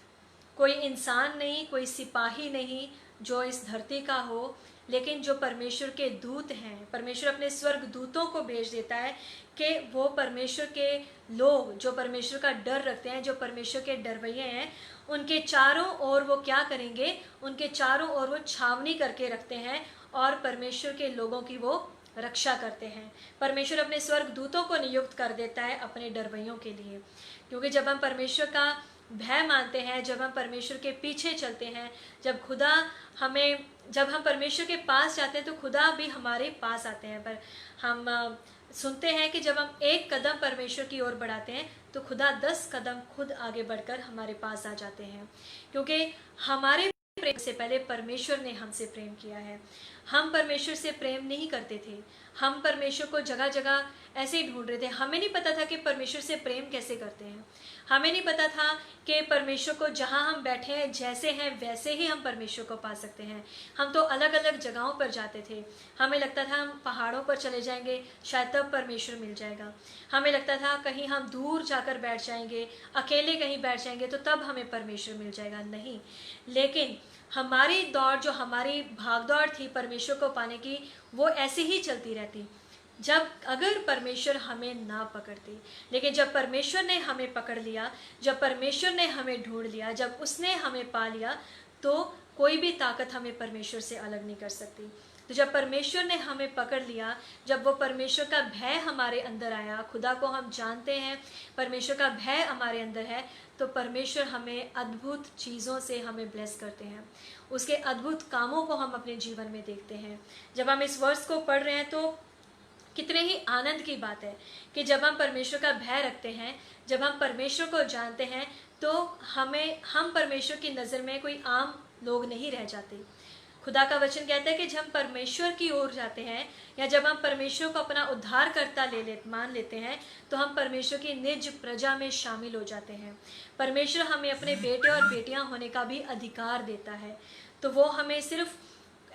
कोई इंसान नहीं, कोई सिपाही नहीं जो इस धरती का हो, लेकिन जो परमेश्वर के दूत हैं। परमेश्वर अपने स्वर्ग दूतों को भेज देता है कि वो परमेश्वर के लोग जो परमेश्वर का डर रखते हैं, जो परमेश्वर के डरवैये हैं, उनके चारों ओर वो क्या करेंगे, उनके चारों ओर वो छावनी करके रखते हैं और परमेश्वर के लोगों की वो रक्षा करते हैं। परमेश्वर अपने स्वर्ग दूतों को नियुक्त कर देता है अपने डरवैयों के लिए, क्योंकि जब हम परमेश्वर का भय मानते हैं, जब हम परमेश्वर के पीछे चलते हैं, जब हम परमेश्वर के पास जाते हैं तो खुदा भी हमारे पास आते हैं। पर हम सुनते हैं कि जब हम एक कदम परमेश्वर की ओर बढ़ाते हैं तो खुदा 10 कदम खुद आगे बढ़कर हमारे पास आ जाते हैं, क्योंकि हमारे प्रेम से पहले परमेश्वर ने हमसे प्रेम किया है। हम परमेश्वर से प्रेम नहीं करते थे, हम परमेश्वर को जगह जगह ऐसे ही ढूंढ रहे थे। हमें नहीं पता था कि परमेश्वर से प्रेम कैसे करते हैं। हमें नहीं पता था कि परमेश्वर को जहाँ हम बैठे हैं जैसे हैं वैसे ही हम परमेश्वर को पा सकते हैं। हम तो अलग अलग जगहों पर जाते थे। हमें लगता था हम पहाड़ों पर चले जाएंगे शायद तब परमेश्वर मिल जाएगा। हमें लगता था कहीं हम दूर जाकर बैठ जाएंगे, अकेले कहीं बैठ जाएंगे तो तब हमें परमेश्वर मिल जाएगा। नहीं, लेकिन हमारी दौड़, जो हमारी भागदौड़ थी परमेश्वर को पाने की, वो ऐसे ही चलती रहती अगर परमेश्वर हमें ना पकड़ते। लेकिन जब परमेश्वर ने हमें पकड़ लिया, जब परमेश्वर ने हमें ढूंढ लिया, जब उसने हमें पा लिया, तो कोई भी ताकत हमें परमेश्वर से अलग नहीं कर सकती। तो जब परमेश्वर ने हमें पकड़ लिया, जब वो परमेश्वर का भय हमारे अंदर आया, खुदा को हम जानते हैं, परमेश्वर का भय हमारे अंदर है, तो परमेश्वर हमें अद्भुत चीज़ों से हमें ब्लेस करते हैं। उसके अद्भुत कामों को हम अपने जीवन में देखते हैं। जब हम इस वर्ष को पढ़ रहे हैं तो कितने ही आनंद की बात है कि जब हम परमेश्वर का भय रखते हैं, जब हम परमेश्वर को जानते हैं, तो हम परमेश्वर की नज़र में कोई आम लोग नहीं रह जाते। खुदा का वचन कहता है कि जब हम परमेश्वर की ओर जाते हैं, या जब हम परमेश्वर को अपना उद्धारकर्ता मान लेते हैं, तो हम परमेश्वर की निज प्रजा में शामिल हो जाते हैं। परमेश्वर हमें अपने बेटे और बेटियां होने का भी अधिकार देता है। तो वो हमें सिर्फ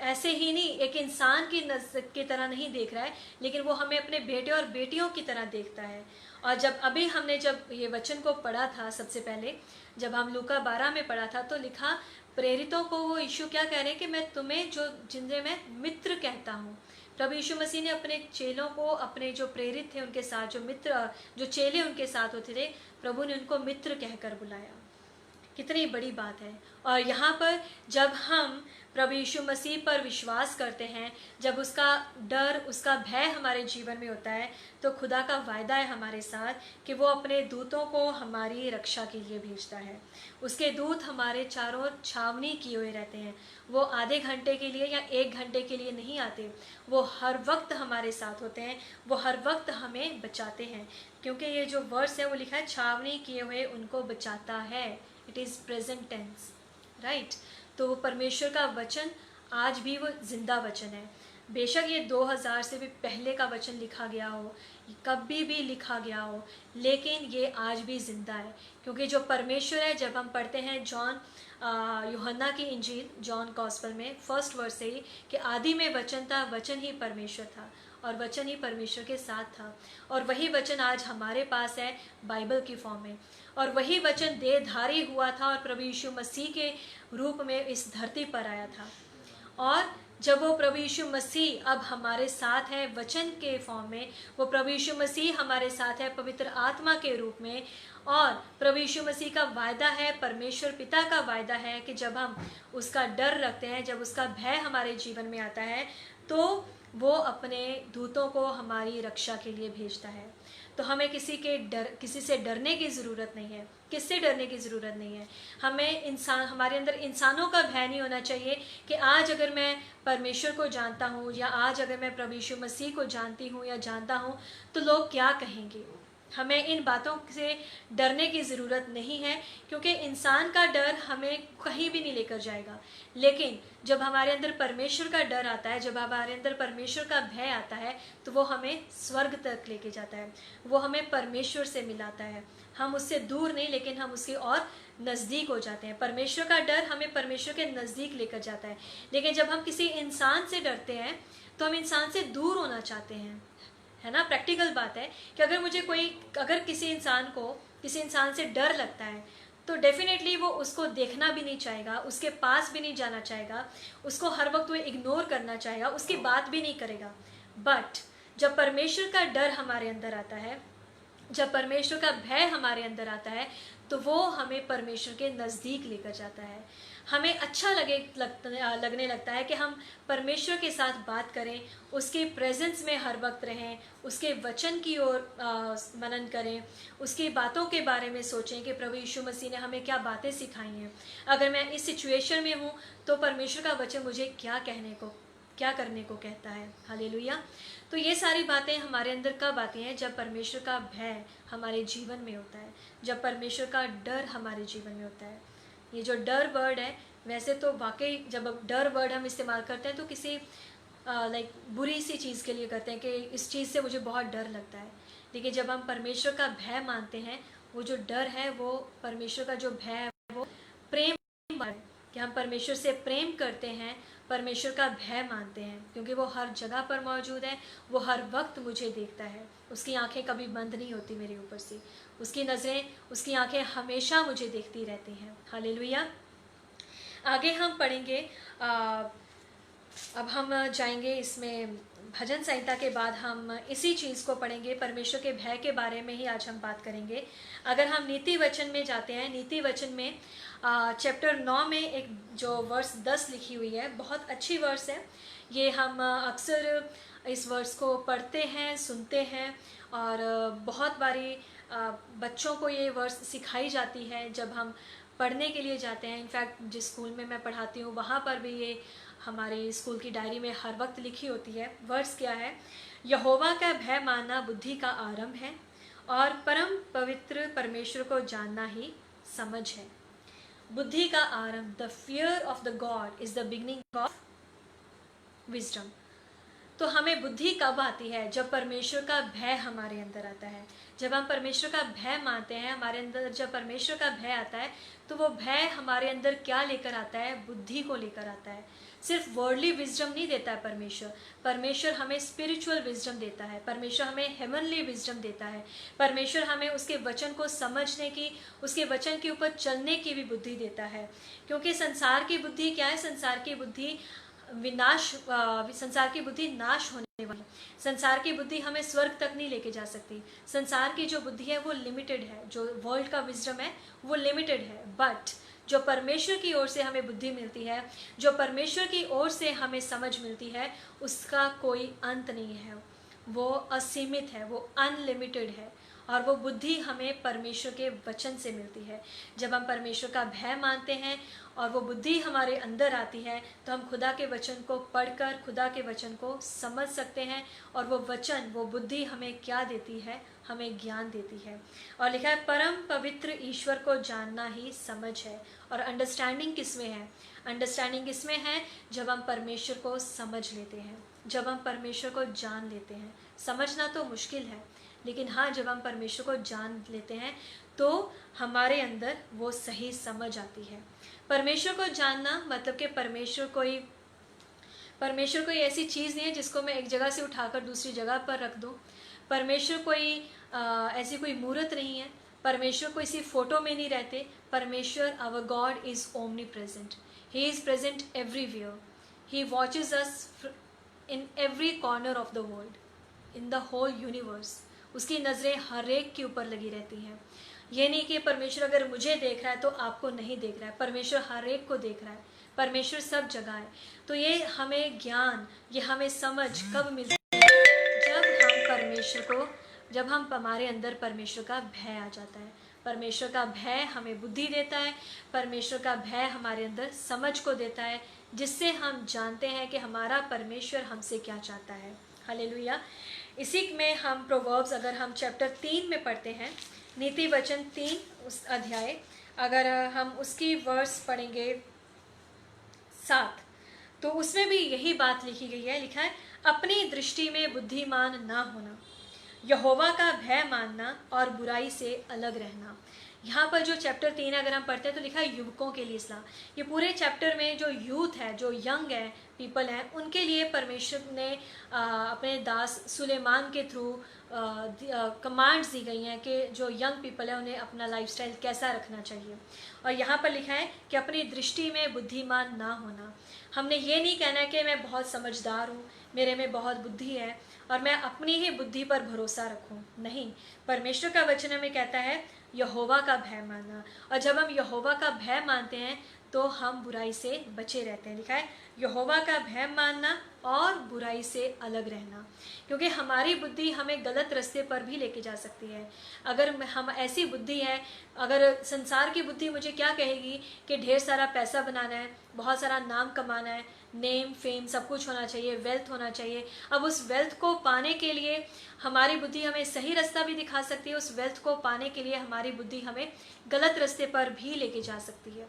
ऐसे ही नहीं एक इंसान की नज़र की तरह नहीं देख रहा है, लेकिन वो हमें अपने बेटे और बेटियों की तरह देखता है। और जब ये वचन को पढ़ा था, सबसे पहले जब हम लूका 12 में पढ़ा था, तो लिखा प्रेरितों को वो यीशु क्या कह रहे हैं कि मैं तुम्हें जिन्हें मैं मित्र कहता हूँ। प्रभु यीशु मसीह ने अपने चेलों को, अपने जो प्रेरित थे उनके साथ, जो चेले उनके साथ होते थे, प्रभु ने उनको मित्र कहकर बुलाया। कितनी बड़ी बात है। और यहाँ पर जब हम प्रभु यीशु मसीह पर विश्वास करते हैं, जब उसका डर, उसका भय हमारे जीवन में होता है, तो खुदा का वायदा है हमारे साथ कि वो अपने दूतों को हमारी रक्षा के लिए भेजता है। उसके दूत हमारे चारों ओर छावनी किए हुए रहते हैं। वो आधे घंटे के लिए या 1 घंटे के लिए नहीं आते, वो हर वक्त हमारे साथ होते हैं, वो हर वक्त हमें बचाते हैं, क्योंकि ये जो वर्स है वो लिखा है छावनी किए हुए उनको बचाता है, it is present tense, right. तो वो परमेश्वर का वचन आज भी वो जिंदा वचन है। बेशक ये 2000 से भी पहले का वचन लिखा गया हो, कभी भी लिखा गया हो, लेकिन ये आज भी जिंदा है। क्योंकि जो परमेश्वर है, जब हम पढ़ते हैं यूहन्ना की इंजील, जॉन गॉस्पेल में फर्स्ट वर्स से ही कि आदि में वचन था, वचन ही परमेश्वर था और वचन ही परमेश्वर के साथ था, और वही वचन आज हमारे पास है बाइबल की फॉर्म में, और वही वचन देहधारी हुआ था और प्रभु यीशु मसीह के रूप में इस धरती पर आया था। और जब वो प्रभु यीशु मसीह अब हमारे साथ है वचन के फॉर्म में, वो प्रभु यीशु मसीह हमारे साथ है पवित्र आत्मा के रूप में, और प्रभु यीशु मसीह का वायदा है, परमेश्वर पिता का वायदा है कि जब हम उसका डर रखते हैं, जब उसका भय हमारे जीवन में आता है, तो वो अपने दूतों को हमारी रक्षा के लिए भेजता है। तो हमें किसी से डरने की ज़रूरत नहीं है। किससे डरने की ज़रूरत नहीं है? हमारे अंदर इंसानों का भय नहीं होना चाहिए कि आज अगर मैं परमेश्वर को जानता हूँ, या आज अगर मैं प्रभु यीशु मसीह को जानती हूँ या जानता हूँ, तो लोग क्या कहेंगे। हमें इन बातों से डरने की ज़रूरत नहीं है, क्योंकि इंसान का डर हमें कहीं भी नहीं लेकर जाएगा। लेकिन जब हमारे अंदर परमेश्वर का डर आता है, जब हमारे अंदर परमेश्वर का भय आता है, तो वो हमें स्वर्ग तक लेके जाता है, वो हमें परमेश्वर से मिलाता है। हम उससे दूर नहीं, लेकिन हम उसके और नज़दीक हो जाते हैं। परमेश्वर का डर हमें परमेश्वर के नज़दीक लेकर जाता है। लेकिन जब हम किसी इंसान से डरते हैं, तो हम इंसान से दूर होना चाहते हैं, है ना। प्रैक्टिकल बात है कि अगर किसी इंसान से डर लगता है, तो डेफिनेटली वो उसको देखना भी नहीं चाहेगा, उसके पास भी नहीं जाना चाहेगा, उसको हर वक्त वो इग्नोर करना चाहेगा, उसकी बात भी नहीं करेगा। बट जब परमेश्वर का डर हमारे अंदर आता है, जब परमेश्वर का भय हमारे अंदर आता है, तो वो हमें परमेश्वर के नज़दीक लेकर जाता है। हमें अच्छा लगने लगता है कि हम परमेश्वर के साथ बात करें, उसके प्रेजेंस में हर वक्त रहें, उसके वचन की ओर मनन करें, उसकी बातों के बारे में सोचें कि प्रभु यीशु मसीह ने हमें क्या बातें सिखाई हैं। अगर मैं इस सिचुएशन में हूँ, तो परमेश्वर का वचन मुझे क्या करने को कहता है। हालेलुया। तो ये सारी बातें हमारे अंदर कब आती हैं? जब परमेश्वर का भय हमारे जीवन में होता है, जब परमेश्वर का डर हमारे जीवन में होता है। ये जो डर वर्ड है, वैसे तो वाकई जब डर वर्ड हम इस्तेमाल करते हैं तो किसी बुरी सी चीज़ के लिए करते हैं कि इस चीज़ से मुझे बहुत डर लगता है। लेकिन जब हम परमेश्वर का भय मानते हैं, वो जो डर है, वो परमेश्वर का जो भय है, वो प्रेम है कि हम परमेश्वर से प्रेम करते हैं, परमेश्वर का भय मानते हैं, क्योंकि वो हर जगह पर मौजूद है, वो हर वक्त मुझे देखता है, उसकी आंखें कभी बंद नहीं होती मेरे ऊपर से, उसकी नज़रें, उसकी आंखें हमेशा मुझे देखती रहती हैं। हालेलुया। आगे हम पढ़ेंगे, अब हम जाएंगे इसमें भजन संहिता के बाद हम इसी चीज़ को पढ़ेंगे, परमेश्वर के भय के बारे में ही आज हम बात करेंगे। अगर हम नीति वचन में जाते हैं, नीति वचन में चैप्टर 9 में एक जो वर्स 10 लिखी हुई है, बहुत अच्छी वर्स है ये। हम अक्सर इस वर्स को पढ़ते हैं, सुनते हैं, और बहुत बारी बच्चों को ये वर्स सिखाई जाती है जब हम पढ़ने के लिए जाते हैं। इनफैक्ट जिस स्कूल में मैं पढ़ाती हूँ, वहाँ पर भी ये हमारे स्कूल की डायरी में हर वक्त लिखी होती है। वर्स क्या है? यहोवा का भय मानना बुद्धि का आरंभ है, और परम पवित्र परमेश्वर को जानना ही समझ है। बुद्धि का आरंभ, the fear of the God is the beginning of wisdom. तो हमें बुद्धि कब आती है? जब परमेश्वर का भय हमारे अंदर आता है, जब हम परमेश्वर का भय मानते हैं, हमारे अंदर जब परमेश्वर का भय आता है, तो वो भय हमारे अंदर क्या लेकर आता है? बुद्धि को लेकर आता है। सिर्फ वर्ल्डली विजडम नहीं देता है परमेश्वर हमें स्पिरिचुअल विजडम देता है, परमेश्वर हमें हेवनली विजडम देता है, परमेश्वर हमें उसके वचन को समझने की, उसके वचन के ऊपर चलने की भी बुद्धि देता है। क्योंकि संसार की बुद्धि क्या है? संसार की बुद्धि नाश होने वाली। संसार की बुद्धि हमें स्वर्ग तक नहीं लेके जा सकती। संसार की जो बुद्धि है वो लिमिटेड है, जो वर्ल्ड का विजडम है वो लिमिटेड है। बट जो परमेश्वर की ओर से हमें बुद्धि मिलती है, जो परमेश्वर की ओर से हमें समझ मिलती है, उसका कोई अंत नहीं है, वो असीमित है, वो अनलिमिटेड है। और वो बुद्धि हमें परमेश्वर के वचन से मिलती है। जब हम परमेश्वर का भय मानते हैं और वो बुद्धि हमारे अंदर आती है तो हम खुदा के वचन को पढ़कर खुदा के वचन को समझ सकते हैं, और वो वचन, वो बुद्धि हमें क्या देती है, हमें ज्ञान देती है। और लिखा है परम पवित्र ईश्वर को जानना ही समझ है। और अंडरस्टैंडिंग किसमें है? अंडरस्टैंडिंग इसमें है जब हम परमेश्वर को समझ लेते हैं, जब हम परमेश्वर को जान लेते हैं। समझना तो मुश्किल है, लेकिन हाँ, जब हम परमेश्वर को जान लेते हैं तो हमारे अंदर वो सही समझ आती है। परमेश्वर को जानना मतलब कि परमेश्वर कोई ऐसी चीज़ नहीं है जिसको मैं एक जगह से उठाकर दूसरी जगह पर रख दूँ। परमेश्वर कोई ऐसी कोई मूर्त नहीं है। परमेश्वर कोई सी फोटो में नहीं रहते। परमेश्वर, our God is omnipresent. He is present everywhere. He watches us in every corner of the world, in the whole universe. उसकी नज़रें हर एक के ऊपर लगी रहती हैं। ये नहीं कि परमेश्वर अगर मुझे देख रहा है तो आपको नहीं देख रहा है। परमेश्वर हर एक को देख रहा है। परमेश्वर सब जगह है। तो ये हमें ज्ञान, ये हमें समझ कब मिलती है? जब हमारे अंदर परमेश्वर का भय आ जाता है। परमेश्वर का भय हमें बुद्धि देता है। परमेश्वर का भय हमारे अंदर समझ को देता है, जिससे हम जानते हैं कि हमारा परमेश्वर हमसे क्या चाहता है। हालेलुया। इसी में हम प्रोवर्ब्स, अगर हम चैप्टर 3 में पढ़ते हैं, नीति वचन 3 उस अध्याय, अगर हम उसकी वर्स पढ़ेंगे 7, तो उसमें भी यही बात लिखी गई है। लिखा है अपनी दृष्टि में बुद्धिमान ना होना, यहोवा का भय मानना और बुराई से अलग रहना। यहाँ पर जो चैप्टर 3 अगर हम पढ़ते हैं तो लिखा है युवकों के लिए सलाह। ये पूरे चैप्टर में जो यूथ है, जो यंग है पीपल हैं, उनके लिए परमेश्वर ने अपने दास सुलेमान के थ्रू कमांड्स दी गई हैं कि जो यंग पीपल है उन्हें अपना लाइफस्टाइल कैसा रखना चाहिए। और यहाँ पर लिखा है कि अपनी दृष्टि में बुद्धिमान ना होना। हमने ये नहीं कहना है कि मैं बहुत समझदार हूँ, मेरे में बहुत बुद्धि है और मैं अपनी ही बुद्धि पर भरोसा रखूँ। नहीं, परमेश्वर का वचन हमें कहता है यहोवा का भय मानना। और जब हम यहोवा का भय मानते हैं तो हम बुराई से बचे रहते हैं। लिखा है यहोवा का भय मानना और बुराई से अलग रहना, क्योंकि हमारी बुद्धि हमें गलत रास्ते पर भी लेके जा सकती है। अगर हम ऐसी बुद्धि है, अगर संसार की बुद्धि मुझे क्या कहेगी कि ढेर सारा पैसा बनाना है, बहुत सारा नाम कमाना है, नेम फेम सब कुछ होना चाहिए, वेल्थ होना चाहिए। अब उस वेल्थ को पाने के लिए हमारी बुद्धि हमें सही रास्ता भी दिखा सकती है, उस वेल्थ को पाने के लिए हमारी बुद्धि हमें गलत रास्ते पर भी लेके जा सकती है।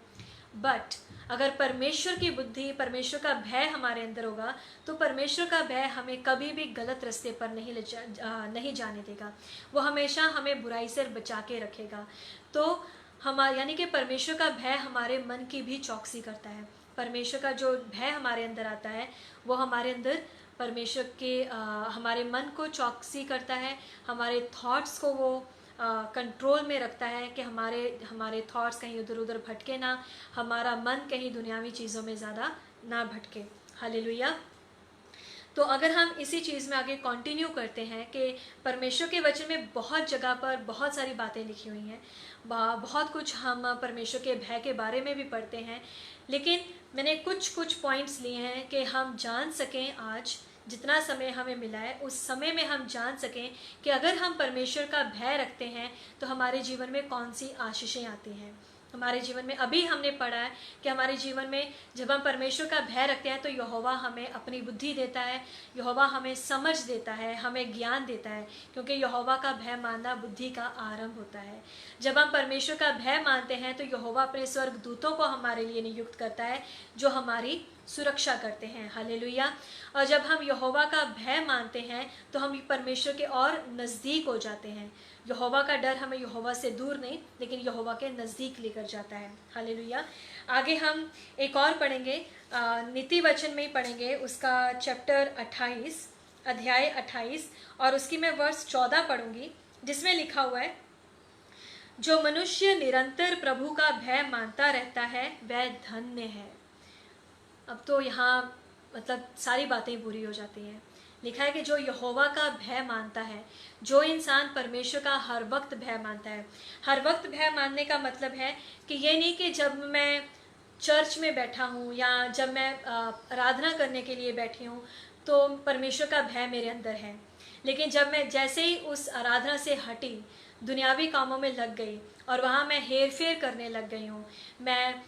बट अगर परमेश्वर की बुद्धि, परमेश्वर का भय हमारे अंदर होगा तो परमेश्वर का भय हमें कभी भी गलत रास्ते पर नहीं जाने देगा। वो हमेशा हमें बुराई से बचा के रखेगा। तो यानी कि परमेश्वर का भय हमारे मन की भी चौकसी करता है। परमेश्वर का जो भय हमारे अंदर आता है वो हमारे अंदर परमेश्वर के हमारे मन को चौकसी करता है, हमारे थॉट्स को वो कंट्रोल में रखता है कि हमारे थॉट्स कहीं उधर उधर भटके ना, हमारा मन कहीं दुनियावी चीज़ों में ज़्यादा ना भटके। हालेलुया। तो अगर हम इसी चीज़ में आगे कंटिन्यू करते हैं कि परमेश्वर के वचन में बहुत जगह पर बहुत सारी बातें लिखी हुई हैं, बहुत कुछ हम परमेश्वर के भय के बारे में भी पढ़ते हैं, लेकिन मैंने कुछ पॉइंट्स लिए हैं कि हम जान सकें, आज जितना समय हमें मिला है उस समय में हम जान सकें कि अगर हम परमेश्वर का भय रखते हैं तो हमारे जीवन में कौन सी आशीषें आती हैं। हमारे जीवन में अभी हमने पढ़ा है कि हमारे जीवन में जब हम परमेश्वर का भय रखते हैं तो यहोवा हमें अपनी बुद्धि देता है, यहोवा हमें समझ देता है, हमें ज्ञान देता है, क्योंकि यहोवा का भय मानना बुद्धि का आरंभ होता है। जब हम परमेश्वर का भय मानते हैं तो यहोवा अपने स्वर्ग दूतों को हमारे लिए नियुक्त करता है जो हमारी सुरक्षा करते हैं। हालेलुया। और जब हम यहोवा का भय मानते हैं तो हम परमेश्वर के और नज़दीक हो जाते हैं। यहोवा का डर हमें यहोवा से दूर नहीं लेकिन यहोवा के नज़दीक लेकर जाता है। हालेलुया। आगे हम एक और पढ़ेंगे, नीति वचन में ही पढ़ेंगे, उसका चैप्टर 28 अध्याय 28 और उसकी मैं वर्स 14 पढ़ूंगी, जिसमें लिखा हुआ है जो मनुष्य निरंतर प्रभु का भय मानता रहता है वह धन्य है। अब तो यहाँ मतलब सारी बातें पूरी हो जाती हैं। लिखा है कि जो यहोवा का भय मानता है, जो इंसान परमेश्वर का हर वक्त भय मानता है। हर वक्त भय मानने का मतलब है कि ये नहीं कि जब मैं चर्च में बैठा हूँ या जब मैं आराधना करने के लिए बैठी हूँ तो परमेश्वर का भय मेरे अंदर है। लेकिन जब मैं जैसे ही उस आराधना से हटी, दुनियावी कामों में लग गई और वहाँ मैं हेर फेर करने लग गई हूँ, मैं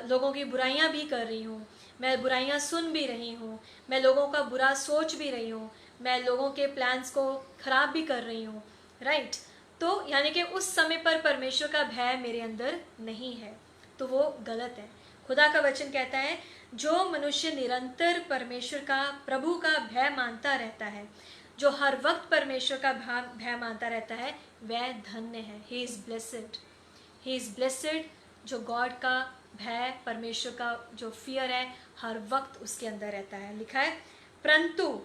लोगों की बुराइयाँ भी कर रही हूँ, मैं बुराइयाँ सुन भी रही हूँ, मैं लोगों का बुरा सोच भी रही हूँ, मैं लोगों के प्लान्स को ख़राब भी कर रही हूँ, राइट। तो यानी कि उस समय पर परमेश्वर का भय मेरे अंदर नहीं है, तो वो गलत है। खुदा का वचन कहता है जो मनुष्य निरंतर परमेश्वर का, प्रभु का भय मानता रहता है, जो हर वक्त परमेश्वर का भय मानता रहता है, वह धन्य है। He is blessed, he is blessed. जो गॉड का भय, परमेश्वर का जो फियर है, हर वक्त उसके अंदर रहता है। लिखा है परंतु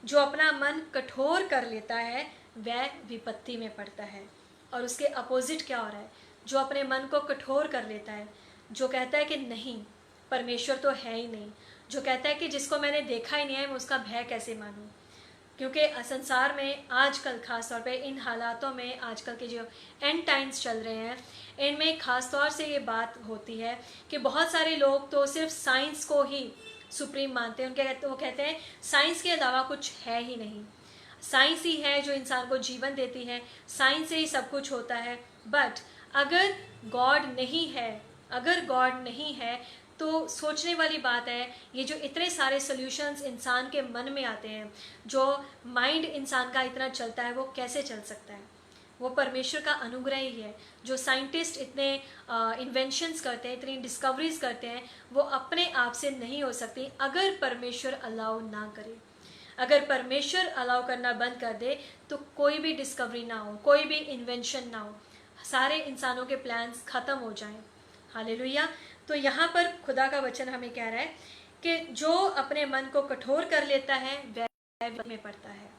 जो अपना मन कठोर कर लेता है वह विपत्ति में पड़ता है। और उसके अपोजिट क्या हो रहा है? जो अपने मन को कठोर कर लेता है, जो कहता है कि नहीं, परमेश्वर तो है ही नहीं, जो कहता है कि जिसको मैंने देखा ही नहीं है मैं उसका भय कैसे मानूं। क्योंकि संसार में आजकल ख़ास तौर पे इन हालातों में, आजकल के जो एंड टाइम्स चल रहे हैं, इनमें ख़ास तौर से ये बात होती है कि बहुत सारे लोग तो सिर्फ साइंस को ही सुप्रीम मानते हैं। वो कहते हैं साइंस के अलावा कुछ है ही नहीं, साइंस ही है जो इंसान को जीवन देती है, साइंस से ही सब कुछ होता है। बट अगर गॉड नहीं है, अगर गॉड नहीं है तो सोचने वाली बात है, ये जो इतने सारे सॉल्यूशंस इंसान के मन में आते हैं, जो माइंड इंसान का इतना चलता है, वो कैसे चल सकता है? वो परमेश्वर का अनुग्रह ही है। जो साइंटिस्ट इतने इन्वेंशंस करते हैं, इतनी डिस्कवरीज करते हैं, वो अपने आप से नहीं हो सकती अगर परमेश्वर अलाउ ना करे। अगर परमेश्वर अलाउ करना बंद कर दे तो कोई भी डिस्कवरी ना हो, कोई भी इन्वेंशन ना हो, सारे इंसानों के प्लान्स ख़त्म हो जाएं। हालेलुया। तो यहाँ पर खुदा का वचन हमें कह रहा है कि जो अपने मन को कठोर कर लेता है वह में पड़ता है।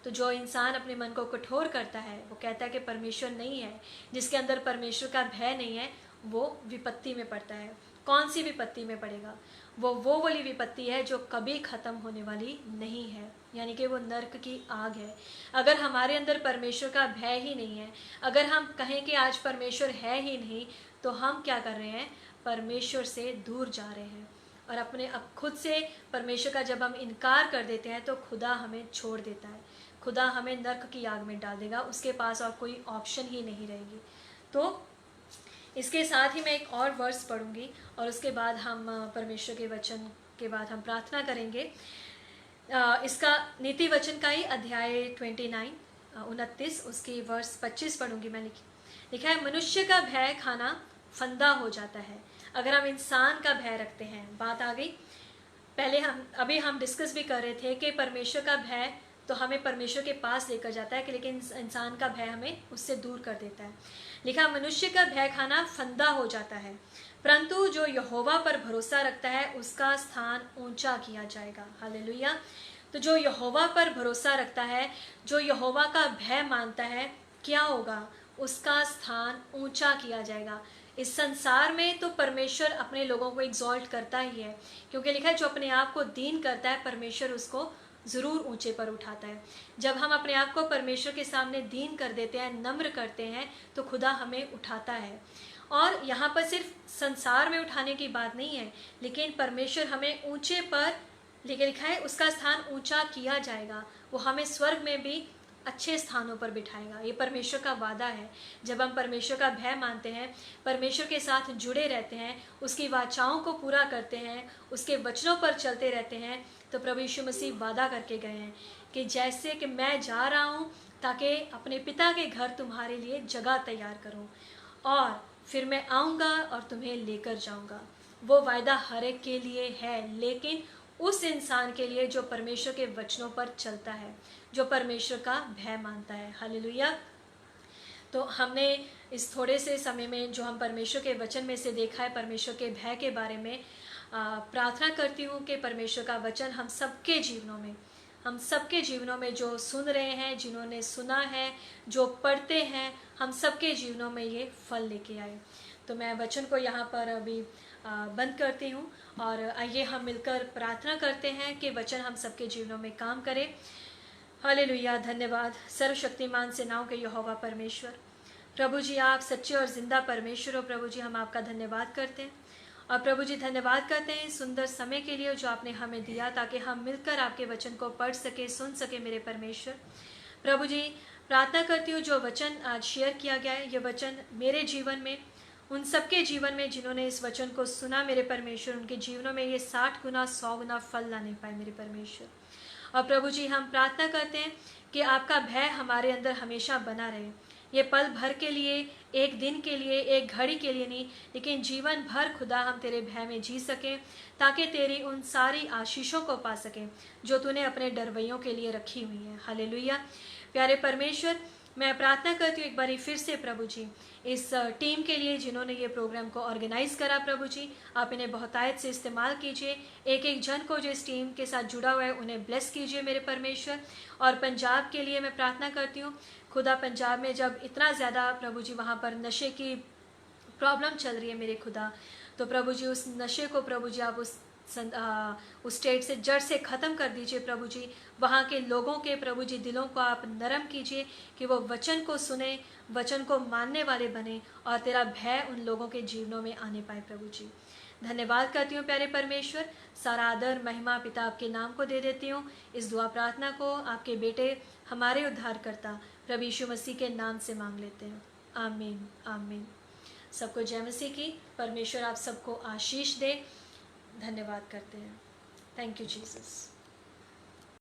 तो जो इंसान अपने मन को कठोर करता है, वो कहता है कि परमेश्वर नहीं है, जिसके अंदर परमेश्वर का भय नहीं है, वो विपत्ति में पड़ता है। कौन सी विपत्ति में पड़ेगा? वो वाली विपत्ति है जो कभी ख़त्म होने वाली नहीं है, यानी कि वो नर्क की आग है। अगर हमारे अंदर परमेश्वर का भय ही नहीं है, अगर हम कहें कि आज परमेश्वर है ही नहीं, तो हम क्या कर रहे हैं? परमेश्वर से दूर जा रहे हैं। और अपने अब खुद से परमेश्वर का जब हम इनकार कर देते हैं तो खुदा हमें छोड़ देता है, खुदा हमें नर्क की आग में डाल देगा, उसके पास और कोई ऑप्शन ही नहीं रहेगी। तो इसके साथ ही मैं एक और वर्स पढ़ूंगी और उसके बाद हम परमेश्वर के वचन के बाद हम प्रार्थना करेंगे। इसका नीति वचन का ही अध्याय 29 उसकी वर्स 25 पढ़ूंगी मैं। लिखा है मनुष्य का भय खाना फंदा हो जाता है। अगर हम इंसान का भय रखते हैं, बात आ गई। पहले अभी हम डिस्कस भी कर रहे थे कि परमेश्वर का भय तो हमें परमेश्वर के पास लेकर जाता है कि लेकिन इंसान का भय हमें उससे दूर कर देता है। लिखा मनुष्य का भय खाना फंदा हो जाता है, परंतु जो यहोवा पर भरोसा रखता है उसका स्थान ऊंचा किया जाएगा। हालेलुया। तो जो यहोवा पर भरोसा रखता है, जो यहोवा का भय मानता है, क्या होगा? उसका स्थान ऊंचा किया जाएगा। इस संसार में तो परमेश्वर अपने लोगों को एग्जॉल्ट करता ही है, क्योंकि लिखा है जो अपने आप को दीन करता है परमेश्वर उसको ज़रूर ऊंचे पर उठाता है। जब हम अपने आप को परमेश्वर के सामने दीन कर देते हैं, नम्र करते हैं, तो खुदा हमें उठाता है। और यहाँ पर सिर्फ संसार में उठाने की बात नहीं है, लेकिन परमेश्वर हमें ऊंचे पर लेके लिखा है उसका स्थान ऊंचा किया जाएगा। वो हमें स्वर्ग में भी अच्छे स्थानों पर बिठाएगा। ये परमेश्वर का वादा है। जब हम परमेश्वर का भय मानते हैं, परमेश्वर के साथ जुड़े रहते हैं, उसकी वाचाओं को पूरा करते हैं, उसके वचनों पर चलते रहते हैं, तो प्रभु यीशु मसीह वादा करके गए हैं कि जैसे कि मैं जा रहा हूँ ताकि अपने पिता के घर तुम्हारे लिए जगह तैयार करूँ, और फिर मैं आऊँगा और तुम्हें लेकर जाऊँगा। वो वायदा हर एक के लिए है, लेकिन उस इंसान के लिए जो परमेश्वर के वचनों पर चलता है, जो परमेश्वर का भय मानता है। हालेलुया। तो हमने इस थोड़े से समय में जो हम परमेश्वर के वचन में से देखा है, परमेश्वर के भय के बारे में, प्रार्थना करती हूँ कि परमेश्वर का वचन हम सबके जीवनों में जो सुन रहे हैं, जिन्होंने सुना है, जो पढ़ते हैं, हम सबके जीवनों में ये फल लेके आए। तो मैं वचन को यहाँ पर अभी बंद करती हूँ और आइए हम मिलकर प्रार्थना करते हैं कि वचन हम सबके जीवनों में काम करे। हालेलुया। धन्यवाद सर्वशक्तिमान सेनाओं के यहोवा परमेश्वर। प्रभु जी आप सच्चे और ज़िंदा परमेश्वर हो। प्रभु जी हम आपका धन्यवाद करते हैं और प्रभु जी धन्यवाद करते हैं इस सुंदर समय के लिए जो आपने हमें दिया, ताकि हम मिलकर आपके वचन को पढ़ सके, सुन सके मेरे परमेश्वर। प्रभु जी प्रार्थना करती हूँ जो वचन आज शेयर किया गया है, ये वचन मेरे जीवन में, उन सबके जीवन में जिन्होंने इस वचन को सुना मेरे परमेश्वर, उनके जीवनों में ये 60 गुना 100 गुना फल लाने पाए मेरे परमेश्वर। और प्रभु जी हम प्रार्थना करते हैं कि आपका भय हमारे अंदर हमेशा बना रहे, ये पल भर के लिए, एक दिन के लिए, एक घड़ी के लिए नहीं, लेकिन जीवन भर खुदा हम तेरे भय में जी सकें, ताकि तेरी उन सारी आशीषों को पा सकें जो तूने अपने डरवैयों के लिए रखी हुई हैं। हालेलुया। प्यारे परमेश्वर, मैं प्रार्थना करती हूँ एक बारी फिर से प्रभु जी इस टीम के लिए जिन्होंने ये प्रोग्राम को ऑर्गेनाइज करा। प्रभु जी आप इन्हें बहुतायत से इस्तेमाल कीजिए, एक एक जन को जो इस टीम के साथ जुड़ा हुआ है उन्हें ब्लेस कीजिए मेरे परमेश्वर। और पंजाब के लिए मैं प्रार्थना करती हूँ, खुदा पंजाब में जब इतना ज़्यादा प्रभु जी वहाँ पर नशे की प्रॉब्लम चल रही है मेरे खुदा, तो प्रभु जी उस नशे को प्रभु जी आप उस स्टेट से जड़ से ख़त्म कर दीजिए प्रभु जी। वहाँ के लोगों के प्रभु जी दिलों को आप नरम कीजिए कि वो वचन को सुने, वचन को मानने वाले बने और तेरा भय उन लोगों के जीवनों में आने पाए प्रभु जी। धन्यवाद करती हूँ प्यारे परमेश्वर, सारा आदर महिमा पिता आपके नाम को दे देती हूँ। इस दुआ प्रार्थना को आपके बेटे हमारे उद्धारकर्ता प्रभु यीशु मसीह के नाम से मांग लेते हैं, आमीन आमीन। सबको जय मसीह की। परमेश्वर आप सबको आशीष दे। धन्यवाद करते हैं। Thank you Jesus.